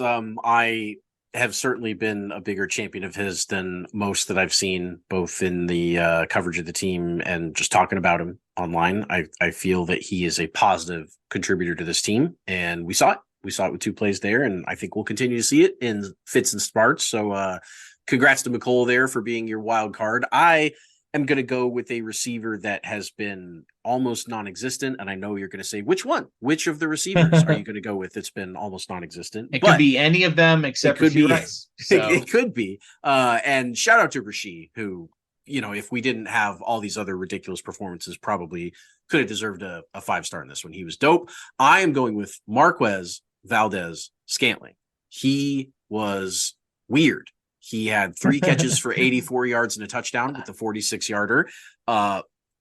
I have certainly been a bigger champion of his than most that I've seen, both in the coverage of the team and just talking about him online. I feel that he is a positive contributor to this team, and we saw it. We saw it with 2 plays there, and I think we'll continue to see it in fits and starts. So congrats to McCole there for being your wild card. I am going to go with a receiver that has been almost non-existent. And I know you're going to say, which one? Which of the receivers are you going to go with that's been almost non-existent? It could be any of them except for Rice. So. It could be. And shout out to Rasheed, who, if we didn't have all these other ridiculous performances, probably could have deserved a 5-star in this one. He was dope. I am going with Marquez Valdes-Scantling. He was weird. He had 3 catches for 84 yards and a touchdown with the 46-yarder,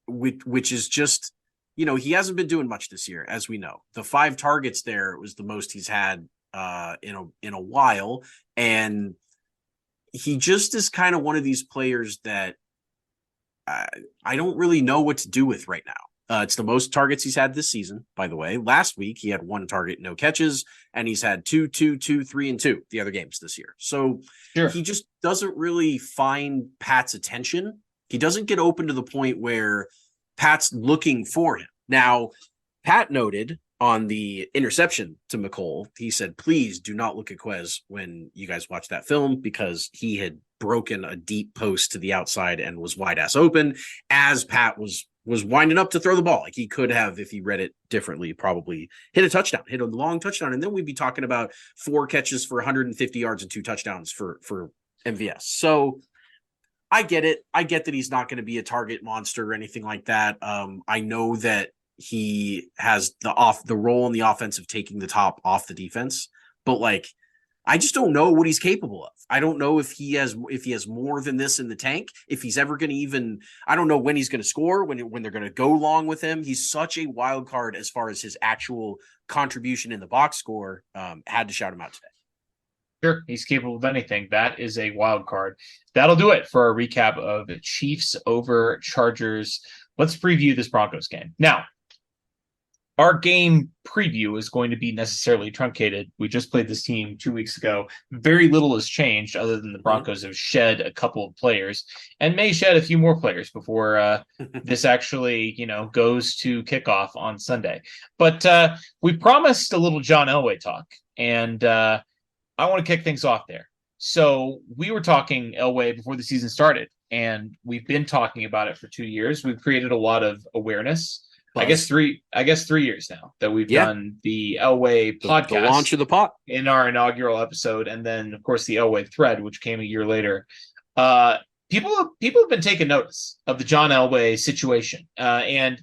which is just, he hasn't been doing much this year, as we know. The 5 targets there was the most he's had in a while, and he just is kind of one of these players that I don't really know what to do with right now. It's the most targets he's had this season, by the way. Last week, he had 1 target, no catches, and he's had 2, 2, 2, 3, and 2 the other games this year. So He just doesn't really find Pat's attention. He doesn't get open to the point where Pat's looking for him. Now, Pat noted on the interception to McCole, he said, please do not look at Quez when you guys watch that film, because he had broken a deep post to the outside and was wide ass open as Pat was winding up to throw the ball. Like, he could have, if he read it differently, probably hit a long touchdown. And then we'd be talking about 4 catches for 150 yards and 2 touchdowns for MVS. So I get it. I get that he's not going to be a target monster or anything like that. I know that he has the role in the offense of taking the top off the defense, but I just don't know what he's capable of. I don't know if he has more than this in the tank, if he's ever going to even, I don't know when he's going to score, when they're going to go long with him. He's such a wild card as far as his actual contribution in the box score. Had to shout him out today. Sure, he's capable of anything. That is a wild card. That'll do it for our recap of Chiefs over Chargers. Let's preview this Broncos game. Now, our game preview is going to be necessarily truncated. We just played this team 2 weeks ago. Very little has changed other than the Broncos have shed a couple of players and may shed a few more players before this actually, goes to kickoff on Sunday. But we promised a little John Elway talk, and I want to kick things off there. So we were talking Elway before the season started, and we've been talking about it for 2 years. We've created a lot of awareness. Buzz. I guess 3 years now that we've done the Elway podcast, the launch of the pot in our inaugural episode, and then of course the Elway thread, which came a year later. People have been taking notice of the John Elway situation, and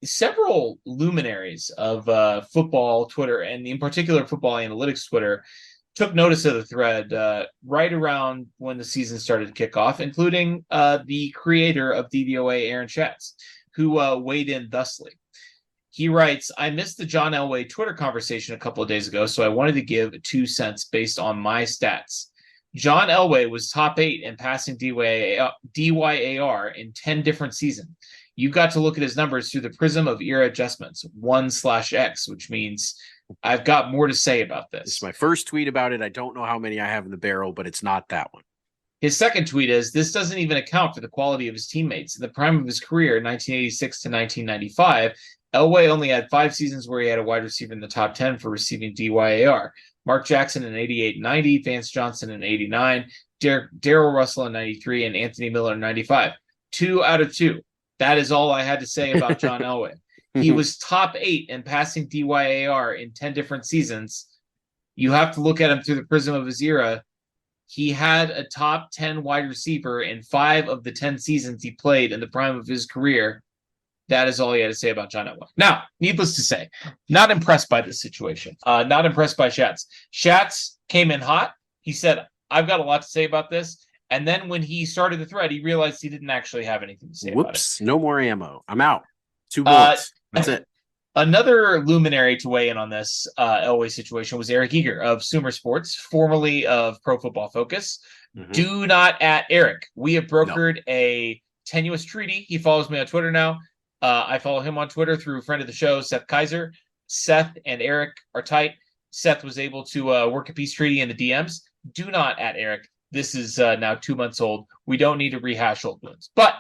several luminaries of football Twitter, and in particular football analytics Twitter, took notice of the thread right around when the season started to kick off, including the creator of DVOA, Aaron Schatz, who weighed in thusly. He writes, I missed the John Elway Twitter conversation a couple of days ago, so I wanted to give 2 cents based on my stats. John Elway was top 8 in passing DYAR in 10 different seasons. You've got to look at his numbers through the prism of era adjustments, 1/X, which means I've got more to say about this. It's my first tweet about it. I don't know how many I have in the barrel, but it's not that one. His second tweet is, this doesn't even account for the quality of his teammates. In the prime of his career, 1986 to 1995, Elway only had 5 seasons where he had a wide receiver in the top 10 for receiving DYAR. Mark Jackson in 88-90, Vance Johnson in 89, Darrell Russell in 93, and Anthony Miller in 95. 2 out of 2. That is all I had to say about John Elway. He was top 8 in passing DYAR in 10 different seasons. You have to look at him through the prism of his era. He had a top 10 wide receiver in 5 of the 10 seasons he played in the prime of his career. That is all he had to say about John Elway. Now, needless to say, not impressed by this situation. Not impressed by Schatz. Schatz came in hot. He said, I've got a lot to say about this. And then when he started the thread, he realized he didn't actually have anything to say about it. No more ammo. I'm out. 2 bullets. That's it. Another luminary to weigh in on this Elway situation was Eric Eager of Sumer Sports, formerly of Pro Football Focus. Mm-hmm. Do not at Eric. We have brokered a tenuous treaty. He follows me on Twitter now. I follow him on Twitter through a friend of the show, Seth Kaiser. Seth and Eric are tight. Seth was able to work a peace treaty in the DMs. Do not at Eric. This is now 2 months old. We don't need to rehash old wounds. But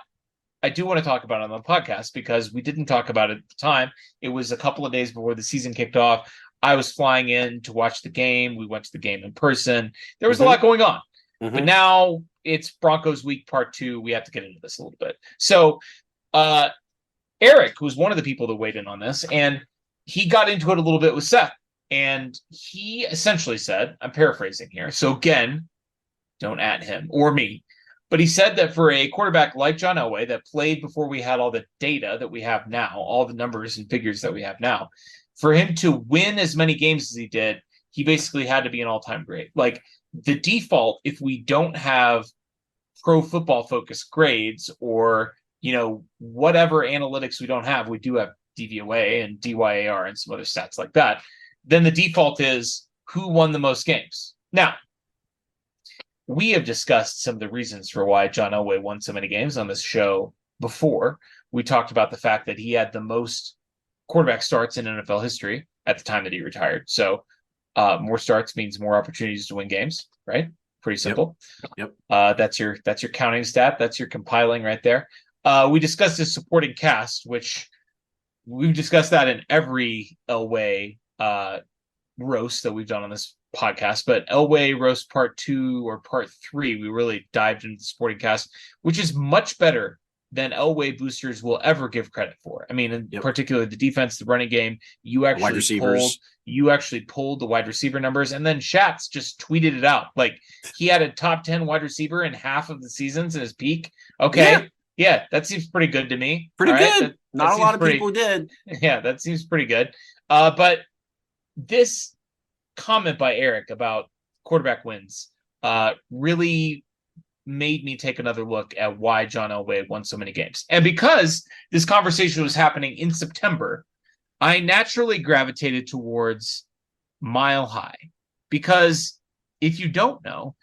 I do want to talk about it on the podcast because we didn't talk about it at the time. It was a couple of days before the season kicked off. I was flying in to watch the game. We went to the game in person. There was a lot going on. But now it's Broncos week part 2. We have to get into this a little bit. So Eric, who's one of the people that weighed in on this, and he got into it a little bit with Seth. And he essentially said, I'm paraphrasing here, so again, don't at him or me. But he said that for a quarterback like John Elway that played before we had all the data that we have now, all the numbers and figures that we have now, for him to win as many games as he did, he basically had to be an all-time great. Like the default, if we don't have Pro Football Focus grades or, you know, whatever analytics we don't have, we do have DVOA and DYAR and some other stats like that, then the default is who won the most games. Now, we have discussed some of the reasons for why John Elway won so many games on this show before. We talked about the fact that he had the most quarterback starts in NFL history at the time that he retired. So more starts means more opportunities to win games, right? Pretty simple. Yep. That's your counting stat. That's your compiling right there. We discussed his supporting cast, which we've discussed that in every Elway roast that we've done on this podcast, but Elway roast part 2 or part 3, we really dived into the supporting cast, which is much better than Elway boosters will ever give credit for. I mean, in particular, the defense, the running game, you actually pulled the wide receiver numbers, and then Schatz just tweeted it out. Like he had a top 10 wide receiver in half of the seasons in his peak. Okay. Yeah, that seems pretty good to me. Pretty good. Not a lot of people did. Yeah, that seems pretty good. But this comment by Eric about quarterback wins really made me take another look at why John Elway won so many games. And because this conversation was happening in September, I naturally gravitated towards Mile High. Because if you don't know,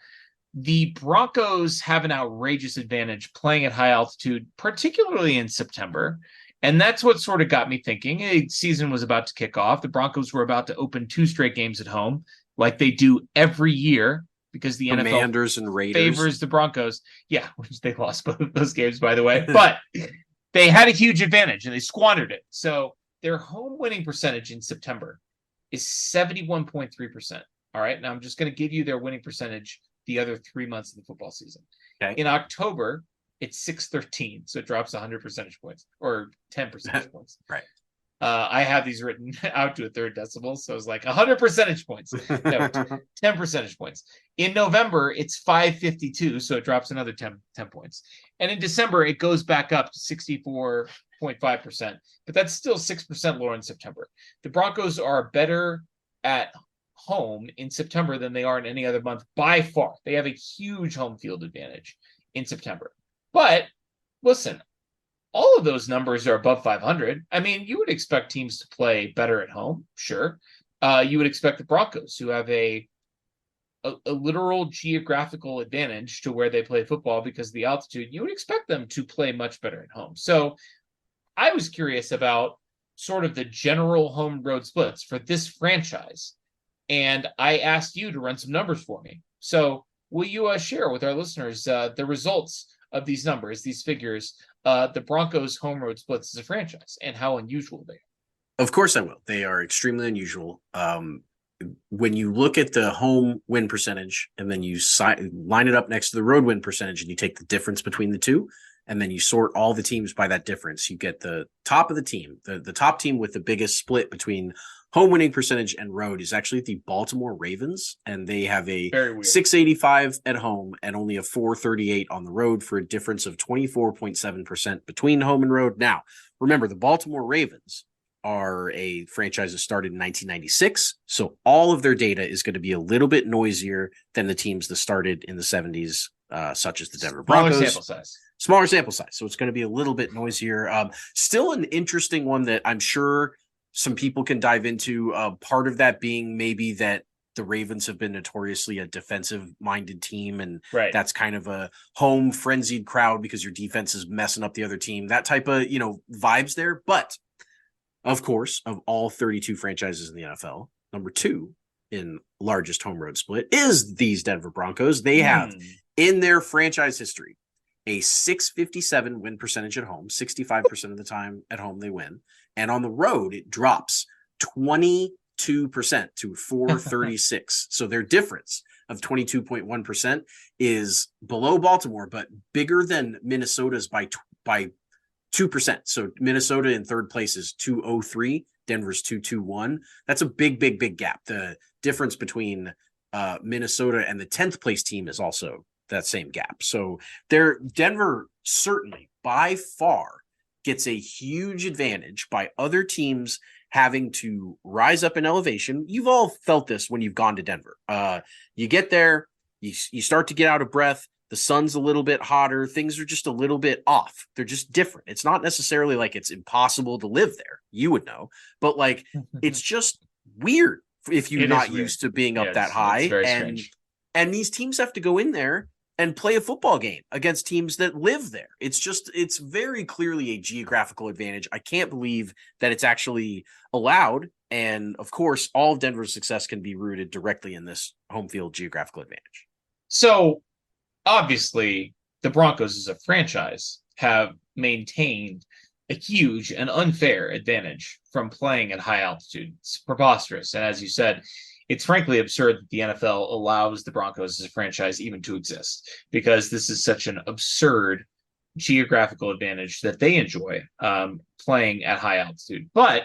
the Broncos have an outrageous advantage playing at high altitude, particularly in September. And that's what sort of got me thinking. A season was about to kick off. The Broncos were about to open 2 straight games at home, like they do every year, because the Commanders NFL and Raiders favors the Broncos. Yeah, which they lost both of those games, by the way. But they had a huge advantage, and they squandered it. So their home winning percentage in September is 71.3%. All right, now I'm just going to give you their winning percentage the other 3 months of the football season. Okay. In October, it's 613, so it drops 100 percentage points or 10 percentage points. Right. I have these written out to a third decimal, so it's like 100 percentage points. No, 10 percentage points. In November, it's 552, so it drops another 10 points. And in December, it goes back up to 64.5%, but that's still 6% lower in September. The Broncos are better at home in September than they are in any other month by far. They have a huge home field advantage in September. But listen, all of those numbers are above 500. I mean, you would expect teams to play better at home, sure. You would expect the Broncos, who have a literal geographical advantage to where they play football because of the altitude, you would expect them to play much better at home. So I was curious about sort of the general home road splits for this franchise. And I asked you to run some numbers for me. So will you share with our listeners the results of these numbers, these figures, the Broncos home road splits as a franchise and how unusual they are? Of course I will. They are extremely unusual. When you look at the home win percentage and then you line it up next to the road win percentage and you take the difference between the two, and then you sort all the teams by that difference, you get the top of the team. The top team with the biggest split between home winning percentage and road is actually the Baltimore Ravens, and they have a 685 at home and only a 438 on the road for a difference of 24.7% between home and road. Now, remember, the Baltimore Ravens are a franchise that started in 1996, so all of their data is going to be a little bit noisier than the teams that started in the 70s, such as the Denver Broncos. Smaller sample size, so it's going to be a little bit noisier. Still an interesting one that I'm sure some people can dive into. Part of that being maybe that the Ravens have been notoriously a defensive-minded team, and that's kind of a home frenzied crowd because your defense is messing up the other team. That type of vibes there. But of course, of all 32 franchises in the NFL, number 2 in largest home road split is these Denver Broncos. They have in their franchise history a 657 win percentage at home, 65% of the time at home they win. And on the road, it drops 22% to 436. So their difference of 22.1% is below Baltimore, but bigger than Minnesota's by 2%. So Minnesota in third place is 203. Denver's 221. That's a big gap. The difference between Minnesota and the 10th place team is also that same gap. So Denver certainly by far gets a huge advantage by other teams having to rise up in elevation. You've all felt this when you've gone to Denver. You get there, you start to get out of breath. The sun's a little bit hotter. Things are just a little bit off. They're just different. It's not necessarily like it's impossible to live there. You would know, but like, it's just weird if you're not used to being up that high. It's very strange. And these teams have to go in there and play a football game against teams that live there. It's very clearly a geographical advantage. I can't believe that it's actually allowed. And of course, all of Denver's success can be rooted directly in this home field geographical advantage. So obviously, the Broncos as a franchise have maintained a huge and unfair advantage from playing at high altitude. It's preposterous. And as you said, it's frankly absurd that the NFL allows the Broncos as a franchise even to exist, because this is such an absurd geographical advantage that they enjoy playing at high altitude. But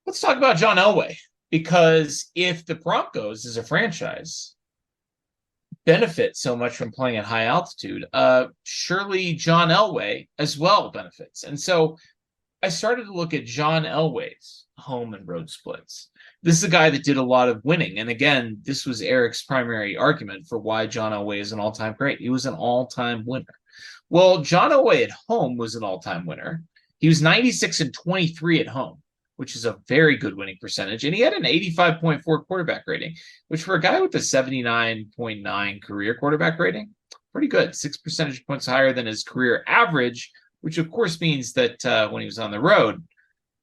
let's talk about John Elway, because if the Broncos as a franchise benefit so much from playing at high altitude, surely John Elway as well benefits. And so I started to look at John Elway's home and road splits. This is a guy that did a lot of winning. And again, this was Eric's primary argument for why John Elway is an all-time great. He was an all-time winner. Well, John Elway at home was an all-time winner. He was 96-23 at home, which is a very good winning percentage. And he had an 85.4 quarterback rating, which for a guy with a 79.9 career quarterback rating, pretty good. 6 percentage points higher than his career average, which of course means that when he was on the road,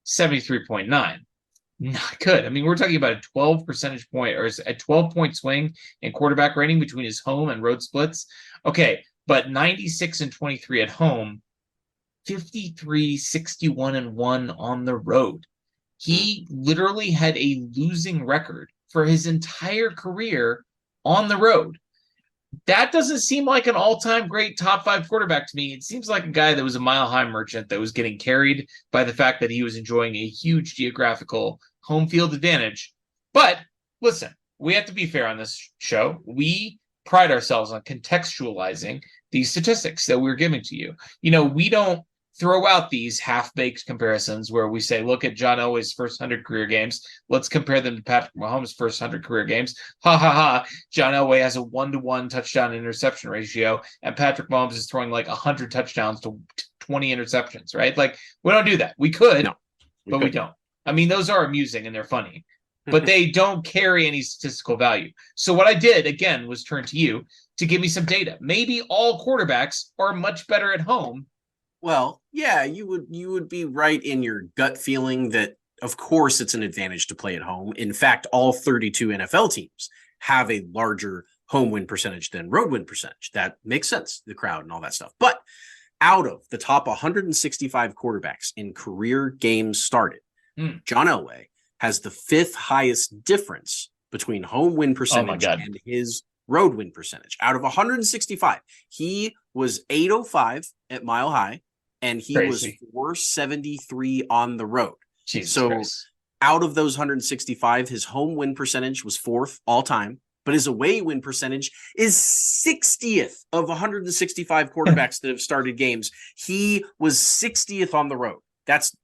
73.9. Not good. I mean, we're talking about a 12 percentage point or a 12-point swing in quarterback rating between his home and road splits. Okay, but 96-23 at home, 53-61-1 on the road. He literally had a losing record for his entire career on the road. that doesn't seem like an all-time great top 5 quarterback to me. It seems like a guy that was a mile-high merchant that was getting carried by the fact that he was enjoying a huge geographical home field advantage. But listen, we have to be fair on this show. We pride ourselves on contextualizing these statistics that we're giving to you. We don't throw out these half-baked comparisons where we say, look at John Elway's first 100 career games. Let's compare them to Patrick Mahomes' first 100 career games. Ha, ha, ha. John Elway has a 1-to-1 touchdown interception ratio, and Patrick Mahomes is throwing like 100 touchdowns to 20 interceptions, right? Like, we don't do that. We could, but we don't. I mean, those are amusing and they're funny, but they don't carry any statistical value. So what I did, again, was turn to you to give me some data. Maybe all quarterbacks are much better at home. Well, yeah, you would be right in your gut feeling that, of course, it's an advantage to play at home. In fact, all 32 NFL teams have a larger home win percentage than road win percentage. That makes sense, the crowd and all that stuff. But out of the top 165 quarterbacks in career games started, John Elway has the 5th highest difference between home win percentage and his road win percentage. Out of 165, he was 805 at Mile High, and he was 473 on the road. Jesus Christ. Out of those 165, his home win percentage was 4th all time, but his away win percentage is 60th of 165 quarterbacks that have started games. He was 60th on the road. That's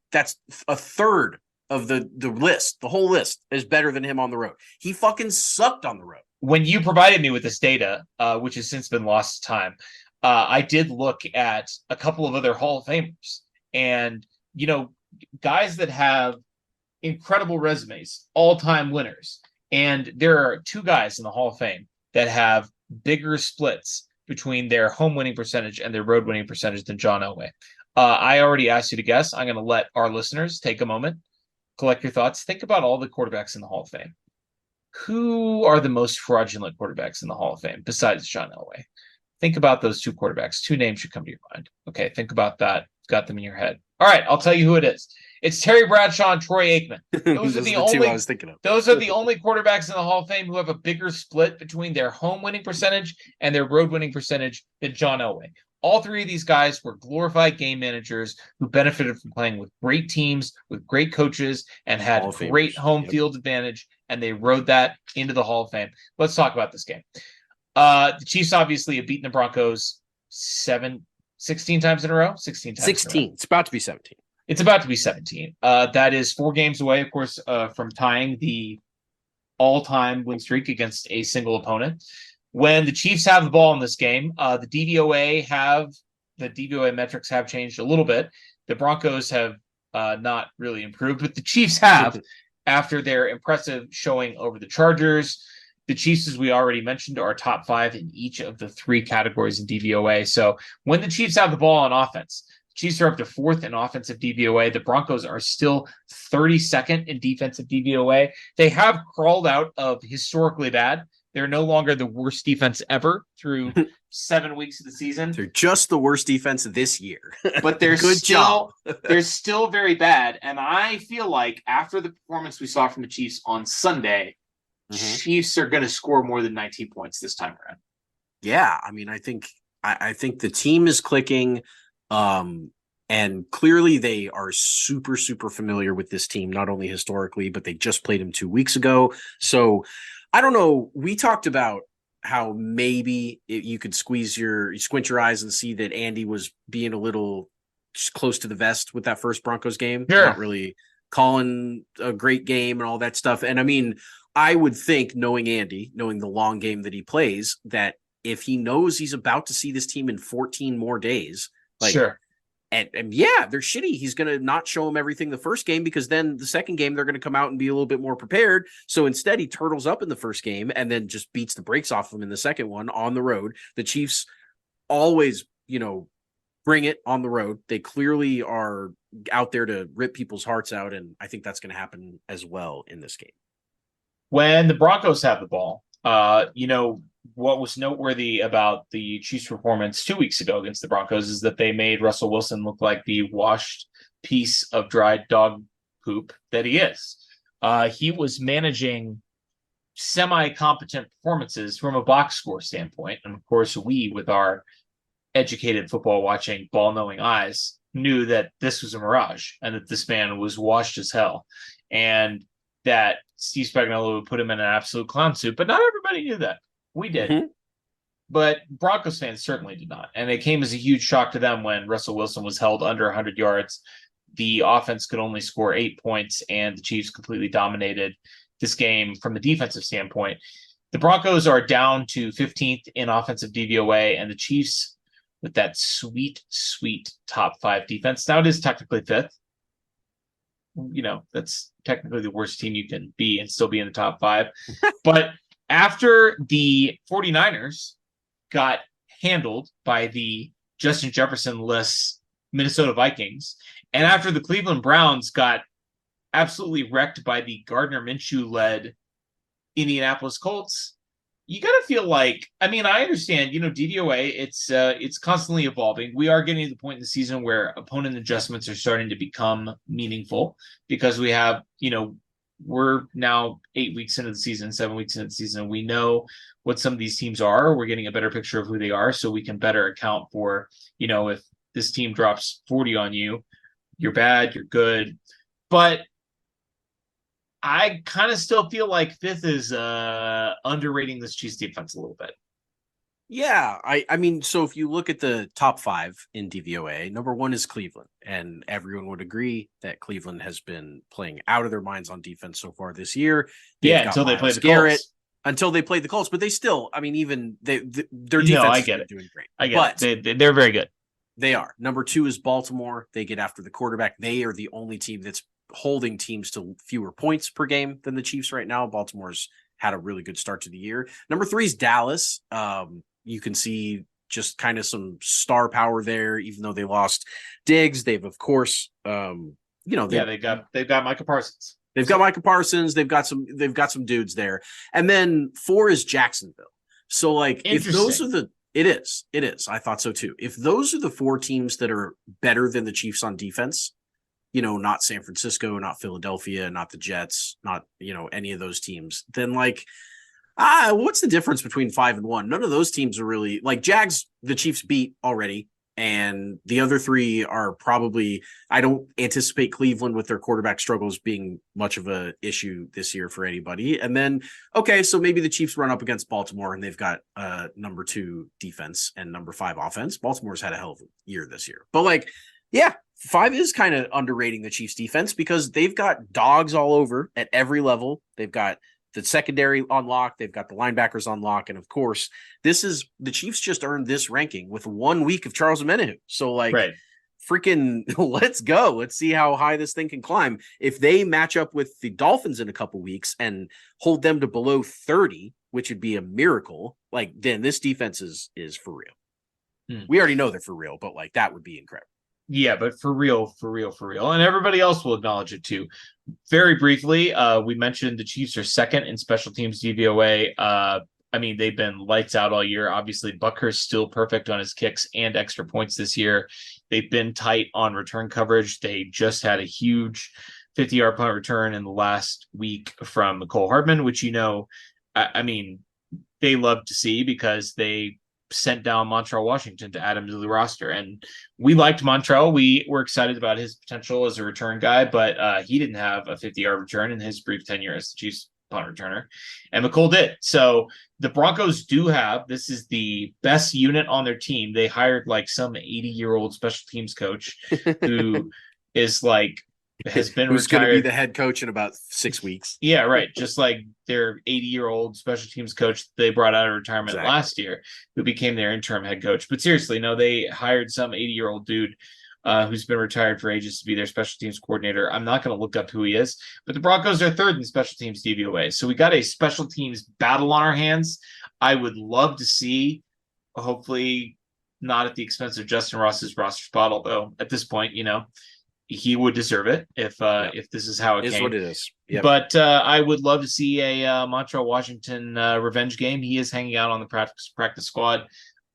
a third of the list. The whole list is better than him on the road. He fucking sucked on the road. When you provided me with this data, which has since been lost to time, I did look at a couple of other Hall of Famers, and guys that have incredible resumes, all-time winners. And there are 2 guys in the Hall of Fame that have bigger splits between their home winning percentage and their road winning percentage than John Elway. I already asked you to guess. I'm going to let our listeners take a moment, collect your thoughts. Think about all the quarterbacks in the Hall of Fame. Who are the most fraudulent quarterbacks in the Hall of Fame besides John Elway? Think about those 2 quarterbacks. 2 names should come to your mind. Okay, think about that. Got them in your head. All right, I'll tell you who it is. It's Terry Bradshaw and Troy Aikman. Those are the only 2 I was thinking of. Those are the only quarterbacks in the Hall of Fame who have a bigger split between their home winning percentage and their road winning percentage than John Elway. All 3 of these guys were glorified game managers who benefited from playing with great teams, with great coaches, and had great home field advantage, and they rode that into the Hall of Fame. Let's talk about this game. The Chiefs obviously have beaten the Broncos 16 times in a row. 16 times. 16. It's about to be 17. It's about to be 17. That is 4 games away, of course, from tying the all-time win streak against a single opponent. When the Chiefs have the ball in this game, the DVOA metrics have changed a little bit. The Broncos have not really improved, but the Chiefs have after their impressive showing over the Chargers. The Chiefs, as we already mentioned, are top 5 in each of the 3 categories in DVOA. So when the Chiefs have the ball on offense, the Chiefs are up to 4th in offensive DVOA. The Broncos are still 32nd in defensive DVOA. They have crawled out of historically bad. They're no longer the worst defense ever through 7 weeks of the season. They're just the worst defense this year. But they're they're still very bad. And I feel like after the performance we saw from the Chiefs on Sunday, Chiefs are going to score more than 19 points this time around. Yeah, I mean, I think the team is clicking, and clearly they are super, super familiar with this team, not only historically, but they just played him 2 weeks ago. So I don't know. We talked about how maybe you could squint your eyes and see that Andy was being a little close to the vest with that first Broncos game, not really calling a great game and all that stuff. And I mean, I would think, knowing Andy, knowing the long game that he plays, that if he knows he's about to see this team in 14 more days, and yeah, they're shitty, he's going to not show them everything the first game, because then the second game, they're going to come out and be a little bit more prepared. So instead, he turtles up in the first game and then just beats the brakes off them in the second one on the road. The Chiefs always, bring it on the road. They clearly are out there to rip people's hearts out, and I think that's going to happen as well in this game. When the Broncos have the ball, what was noteworthy about the Chiefs' performance 2 weeks ago against the Broncos is that they made Russell Wilson look like the washed piece of dried dog poop that he is. He was managing semi-competent performances from a box score standpoint. And of course, we, with our educated football watching, ball knowing eyes, knew that this was a mirage and that this man was washed as hell. And that Steve Spagnuolo would put him in an absolute clown suit. But not everybody knew that. We did. Mm-hmm. But Broncos fans certainly did not. And it came as a huge shock to them when Russell Wilson was held under 100 yards. The offense could only score 8 points, and the Chiefs completely dominated this game from the defensive standpoint. The Broncos are down to 15th in offensive DVOA, and the Chiefs, with that sweet, sweet top 5 defense. Now it is technically 5th. You know, that's technically the worst team you can be and still be in the top 5. But after the 49ers got handled by the Justin Jefferson-less Minnesota Vikings, and after the Cleveland Browns got absolutely wrecked by the Gardner Minshew-led Indianapolis Colts, you got to feel like, I mean, I understand, you know, DVOA, it's constantly evolving. We are getting to the point in the season where opponent adjustments are starting to become meaningful because we have, you know, we're now 8 weeks into the season, 7 weeks into the season. We know what some of these teams are. We're getting a better picture of who they are, so we can better account for, you know, if this team drops 40 on you, you're bad, you're good. But I kind of still feel like 5th is underrating this Chiefs defense a little bit. Yeah, I mean, so if you look at the top 5 in DVOA, number 1 is Cleveland, and everyone would agree that Cleveland has been playing out of their minds on defense so far this year. Until they play the Colts. Until they played the Colts, but they still, I mean, even their defense is doing great. I get it. They're very good. They are. Number 2 is Baltimore. They get after the quarterback. They are the only team that's holding teams to fewer points per game than the Chiefs right now. Baltimore's had a really good start to the year. Number 3 is Dallas. You can see just kind of some star power there, even though they lost Diggs. They've, of course, they've got Micah Parsons. They've got Micah Parsons. They've got some dudes there. And then 4 is Jacksonville. So like, if those are it is. I thought so too. If those are the 4 teams that are better than the Chiefs on defense, you know, not San Francisco, not Philadelphia, not the Jets, not, you know, any of those teams, then like, what's the difference between 5 and 1? None of those teams are really like Jags. The Chiefs beat already. And the other 3 are probably, I don't anticipate Cleveland with their quarterback struggles being much of a issue this year for anybody. And then, okay, so maybe the Chiefs run up against Baltimore and they've got number 2 defense and number 5 offense. Baltimore's had a hell of a year this year. But like, yeah, 5 is kind of underrating the Chiefs defense because they've got dogs all over at every level. They've got the secondary on lock. They've got the linebackers on lock. And of course, the Chiefs just earned this ranking with 1 week of Charles Omenihu. So like, freaking let's go. Let's see how high this thing can climb. If they match up with the Dolphins in a couple weeks and hold them to below 30, which would be a miracle, like then this defense is for real. We already know they're for real, but like that would be incredible. Yeah, but for real. And everybody else will acknowledge it too. Very briefly, we mentioned the Chiefs are 2nd in special teams DVOA. I mean, they've been lights out all year. Obviously, Buckhurst still perfect on his kicks and extra points this year. They've been tight on return coverage. They just had a huge 50-yard punt return in the last week from Mecole Hardman, which, you know, I mean, they love to see because they sent down Montrell Washington to add him to the roster. And we liked Montrell. We were excited about his potential as a return guy, but he didn't have a 50-yard return in his brief tenure as the Chiefs punt returner. And Mecole did. So the Broncos do have, this is the best unit on their team. They hired like some 80-year-old special teams coach who is like, has been who's going to be the head coach in about 6 weeks. Yeah, right. Just like their 80-year-old special teams coach they brought out of retirement last year, who became their interim head coach. But seriously, no, they hired some 80-year-old dude who's been retired for ages to be their special teams coordinator. I'm not going to look up who he is, but the Broncos are 3rd in special teams DVOA. So we got a special teams battle on our hands. I would love to see, hopefully not at the expense of Justin Ross's roster spot, although at this point, you know, he would deserve it if this is how it is came. What it is. Yep. But I would love to see a Montrell Washington revenge game. He is hanging out on the practice squad.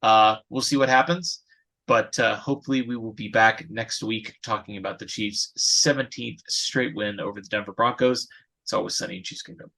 We'll see what happens. But hopefully we will be back next week talking about the Chiefs' 17th straight win over the Denver Broncos. It's always sunny in Chiefs Kingdom.